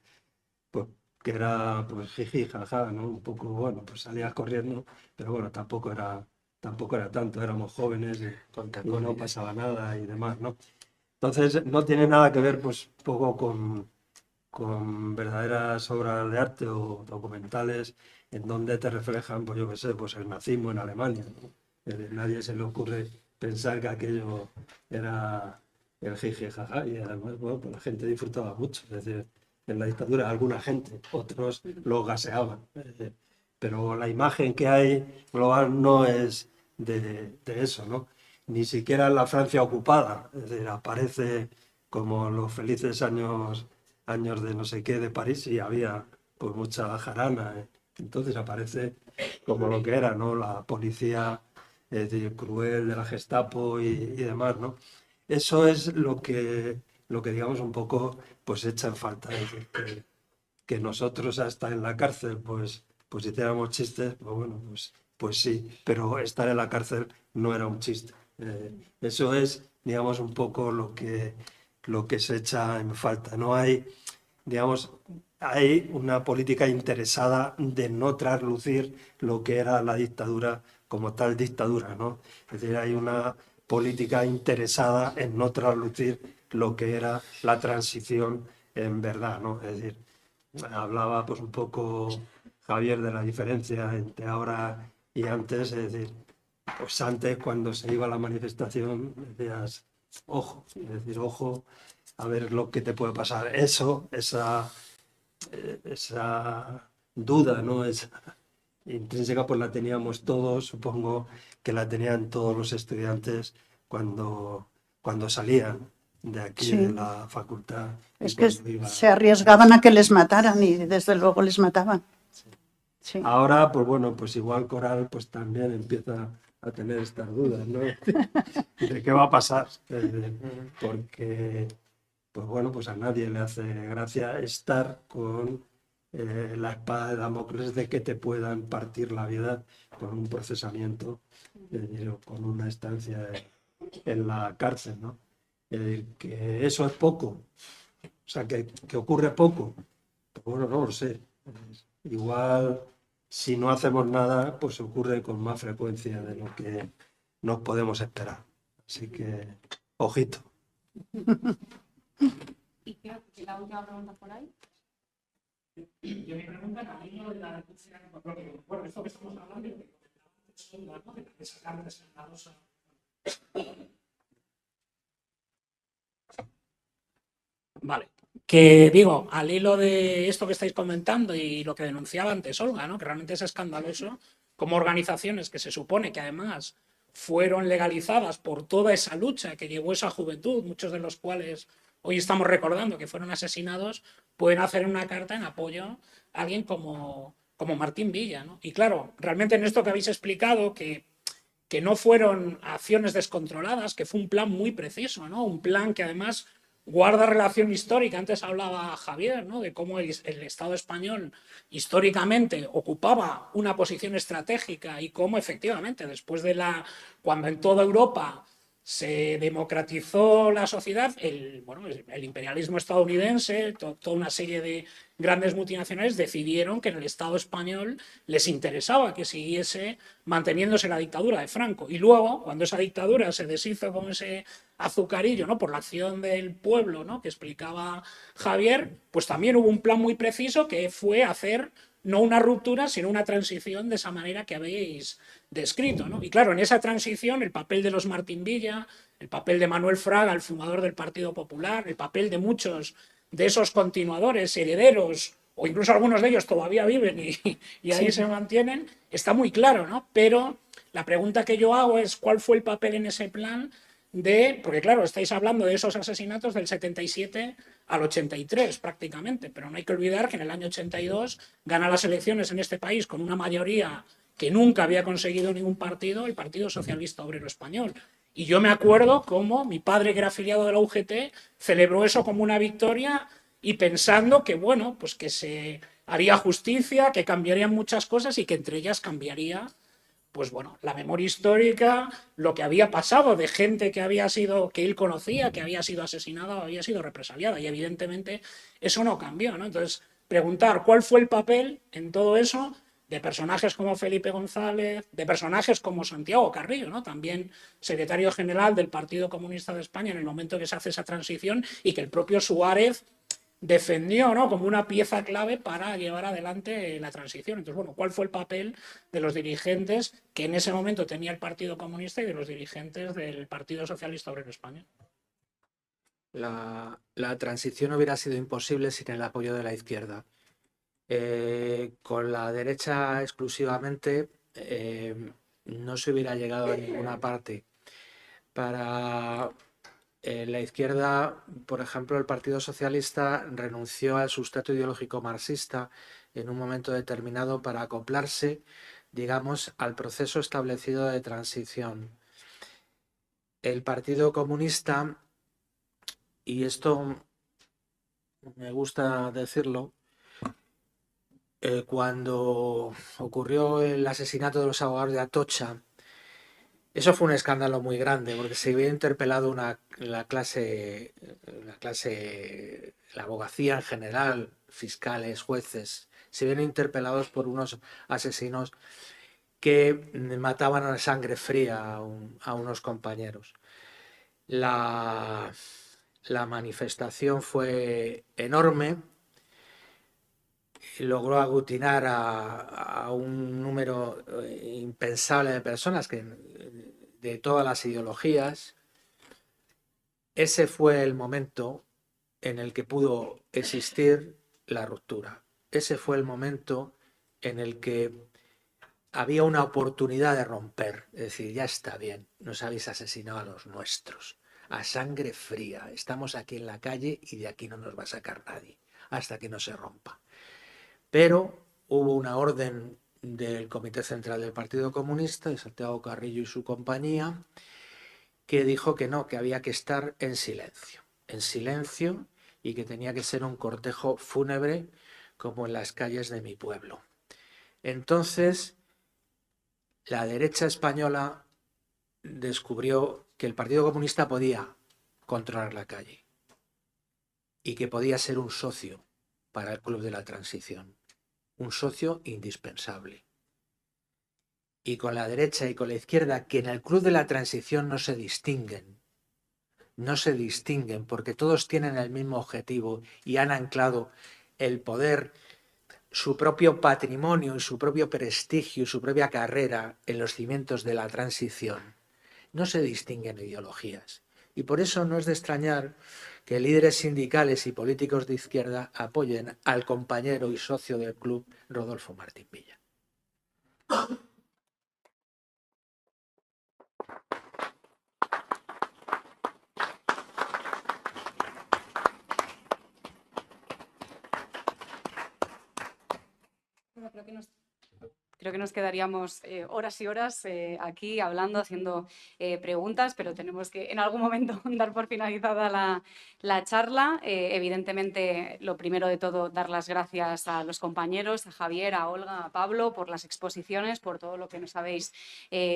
Speaker 2: pues que era pues jiji, jaja, ¿no? Un poco, bueno, pues salías corriendo, pero bueno, tampoco era tanto, éramos jóvenes
Speaker 3: Con
Speaker 2: y no
Speaker 3: tacones.
Speaker 2: pasaba nada y demás, ¿no? Entonces no tiene nada que ver pues poco con verdaderas obras de arte o documentales en donde te reflejan, pues yo qué sé, pues el nazismo en Alemania, ¿no? Nadie se le ocurre pensar que aquello era el jiji, jaja, y además, bueno, pues la gente disfrutaba mucho, es decir, en la dictadura alguna gente, otros lo gaseaban, pero la imagen que hay global no es de eso, ¿no? Ni siquiera en la Francia ocupada, es decir, aparece como los felices años de no sé qué de París y había pues mucha jarana, ¿eh? Entonces aparece como lo que era, ¿no? La policía, es decir, cruel de la Gestapo y demás, ¿no? Eso es lo que digamos un poco pues echa en falta, es decir, que nosotros hasta en la cárcel pues hiciéramos chistes, pues bueno, pues sí, pero estar en la cárcel no era un chiste. Eso es, digamos, un poco lo que se echa en falta. No hay, digamos, hay una política interesada de no traslucir lo que era la dictadura como tal dictadura, ¿no? Es decir, hay una política interesada en no traslucir lo que era la transición en verdad, ¿no? Es decir, hablaba pues un poco Javier de la diferencia entre ahora y antes, es decir, pues antes cuando se iba a la manifestación decías, ojo, es decir, ojo a ver lo que te puede pasar. Esa duda, ¿no? Esa intrínseca pues la teníamos todos, supongo que la tenían todos los estudiantes cuando salían de aquí de
Speaker 4: Sí,
Speaker 2: la facultad y
Speaker 4: es que
Speaker 2: cuando iban.
Speaker 4: se arriesgaban a que les mataran y desde luego les mataban. Sí.
Speaker 2: Ahora, pues bueno, pues igual Coral pues también empieza a tener estas dudas, ¿no? De qué va a pasar. Porque, pues bueno, pues a nadie le hace gracia estar con la espada de Damocles de que te puedan partir la vida con un procesamiento, o con una estancia en la cárcel, ¿no? Es decir, que eso es poco, o sea, que ocurre poco. Pues bueno, no lo sé. Igual, si no hacemos nada, pues ocurre con más frecuencia de lo que nos podemos esperar. Así que, ojito.
Speaker 1: Y creo que la última pregunta por ahí.
Speaker 10: Yo mi pregunta era de la bueno, esto que estamos hablando, de sacar desenlados a... Vale, que digo, al hilo de esto que estáis comentando y lo que denunciaba antes Olga, ¿no? Que realmente es escandaloso como organizaciones que se supone que además fueron legalizadas por toda esa lucha que llevó esa juventud, muchos de los cuales hoy estamos recordando que fueron asesinados, pueden hacer una carta en apoyo a alguien como Martín Villa, ¿no? Y claro, realmente en esto que habéis explicado, que no fueron acciones descontroladas, que fue un plan muy preciso, ¿no? Un plan que además guarda relación histórica. Antes hablaba Javier, ¿no? De cómo el Estado español históricamente ocupaba una posición estratégica y cómo efectivamente después de cuando en toda Europa se democratizó la sociedad, el imperialismo estadounidense, toda una serie de grandes multinacionales decidieron que en el Estado español les interesaba que siguiese manteniéndose la dictadura de Franco. Y luego, cuando esa dictadura se deshizo con ese azucarillo, ¿no? Por la acción del pueblo, ¿no? Que explicaba Javier, pues también hubo un plan muy preciso que fue hacer no una ruptura, sino una transición de esa manera que habéis descrito, ¿no? Y claro, en esa transición el papel de los Martín Villa, el papel de Manuel Fraga, el fundador del Partido Popular, el papel de muchos de esos continuadores, herederos, o incluso algunos de ellos todavía viven y ahí se mantienen, está muy claro, ¿no? Pero la pregunta que yo hago es ¿cuál fue el papel en ese plan porque claro, estáis hablando de esos asesinatos del 77 al 83 prácticamente, pero no hay que olvidar que en el año 82 gana las elecciones en este país con una mayoría que nunca había conseguido ningún partido, el Partido Socialista Obrero Español. Y yo me acuerdo cómo mi padre, que era afiliado de la UGT, celebró eso como una victoria y pensando que, bueno, pues que se haría justicia, que cambiarían muchas cosas y que entre ellas cambiaría pues bueno, la memoria histórica, lo que había pasado de gente que él conocía, que había sido asesinada o había sido represaliada. Y evidentemente eso no cambió, ¿no? Entonces, preguntar cuál fue el papel en todo eso de personajes como Felipe González, de personajes como Santiago Carrillo, ¿no? También secretario general del Partido Comunista de España en el momento que se hace esa transición, y que el propio Suárez defendió, ¿no?, como una pieza clave para llevar adelante la transición. Entonces, bueno, ¿cuál fue el papel de los dirigentes que en ese momento tenía el Partido Comunista y de los dirigentes del Partido Socialista Obrero Español?
Speaker 3: La transición hubiera sido imposible sin el apoyo de la izquierda. Con la derecha exclusivamente no se hubiera llegado a ninguna parte. Para la izquierda, por ejemplo, el Partido Socialista renunció al sustrato ideológico marxista en un momento determinado para acoplarse, digamos, al proceso establecido de transición. El Partido Comunista, y esto me gusta decirlo, cuando ocurrió el asesinato de los abogados de Atocha, eso fue un escándalo muy grande, porque se había interpelado la abogacía en general, fiscales, jueces, se habían interpelados por unos asesinos que mataban a sangre fría a unos compañeros. La manifestación fue enorme y logró aglutinar a un número impensable de personas de todas las ideologías. Ese fue el momento en el que pudo existir la ruptura. Ese fue el momento en el que había una oportunidad de romper. Es decir, ya está bien, nos habéis asesinado a los nuestros, a sangre fría. Estamos aquí en la calle y de aquí no nos va a sacar nadie, hasta que no se rompa. Pero hubo una orden del Comité Central del Partido Comunista, de Santiago Carrillo y su compañía, que dijo que no, que había que estar en silencio, y que tenía que ser un cortejo fúnebre como en las calles de mi pueblo. Entonces, la derecha española descubrió que el Partido Comunista podía controlar la calle y que podía ser un socio para el Club de la Transición, un socio indispensable. Y con la derecha y con la izquierda, que en el Club de la Transición no se distinguen porque todos tienen el mismo objetivo y han anclado el poder, su propio patrimonio y su propio prestigio y su propia carrera en los cimientos de la transición. No se distinguen ideologías. Y por eso no es de extrañar que líderes sindicales y políticos de izquierda apoyen al compañero y socio del club, Rodolfo Martín Villa.
Speaker 1: Creo que nos quedaríamos horas y horas aquí hablando, haciendo preguntas, pero tenemos que en algún momento dar por finalizada la charla. Evidentemente, lo primero de todo, dar las gracias a los compañeros, a Javier, a Olga, a Pablo, por las exposiciones, por todo lo que nos habéis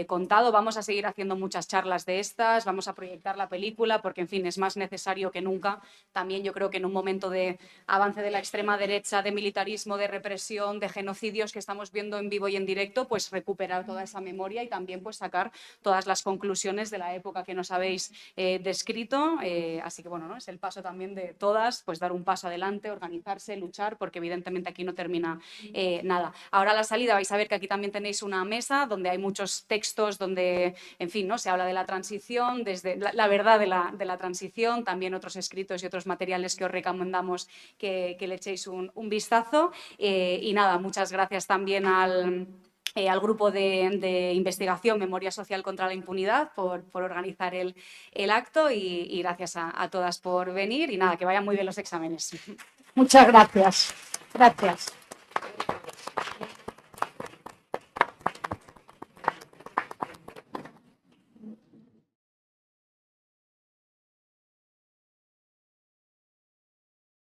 Speaker 1: contado. Vamos a seguir haciendo muchas charlas de estas, vamos a proyectar la película, porque, en fin, es más necesario que nunca. También yo creo que en un momento de avance de la extrema derecha, de militarismo, de represión, de genocidios que estamos viendo en vivo y en directo, pues recuperar toda esa memoria y también pues sacar todas las conclusiones de la época que nos habéis descrito. Así que bueno, ¿no? Es el paso también de todas, pues dar un paso adelante, organizarse, luchar, porque evidentemente aquí no termina nada. Ahora a la salida vais a ver que aquí también tenéis una mesa donde hay muchos textos donde, en fin, ¿no? Se habla de la transición, desde la verdad de la transición, también otros escritos y otros materiales que os recomendamos que le echéis un vistazo. Y nada, muchas gracias también al grupo de investigación Memoria Social contra la Impunidad por organizar el acto y gracias a todas por venir y nada, que vayan muy bien los exámenes.
Speaker 10: Muchas gracias. Gracias.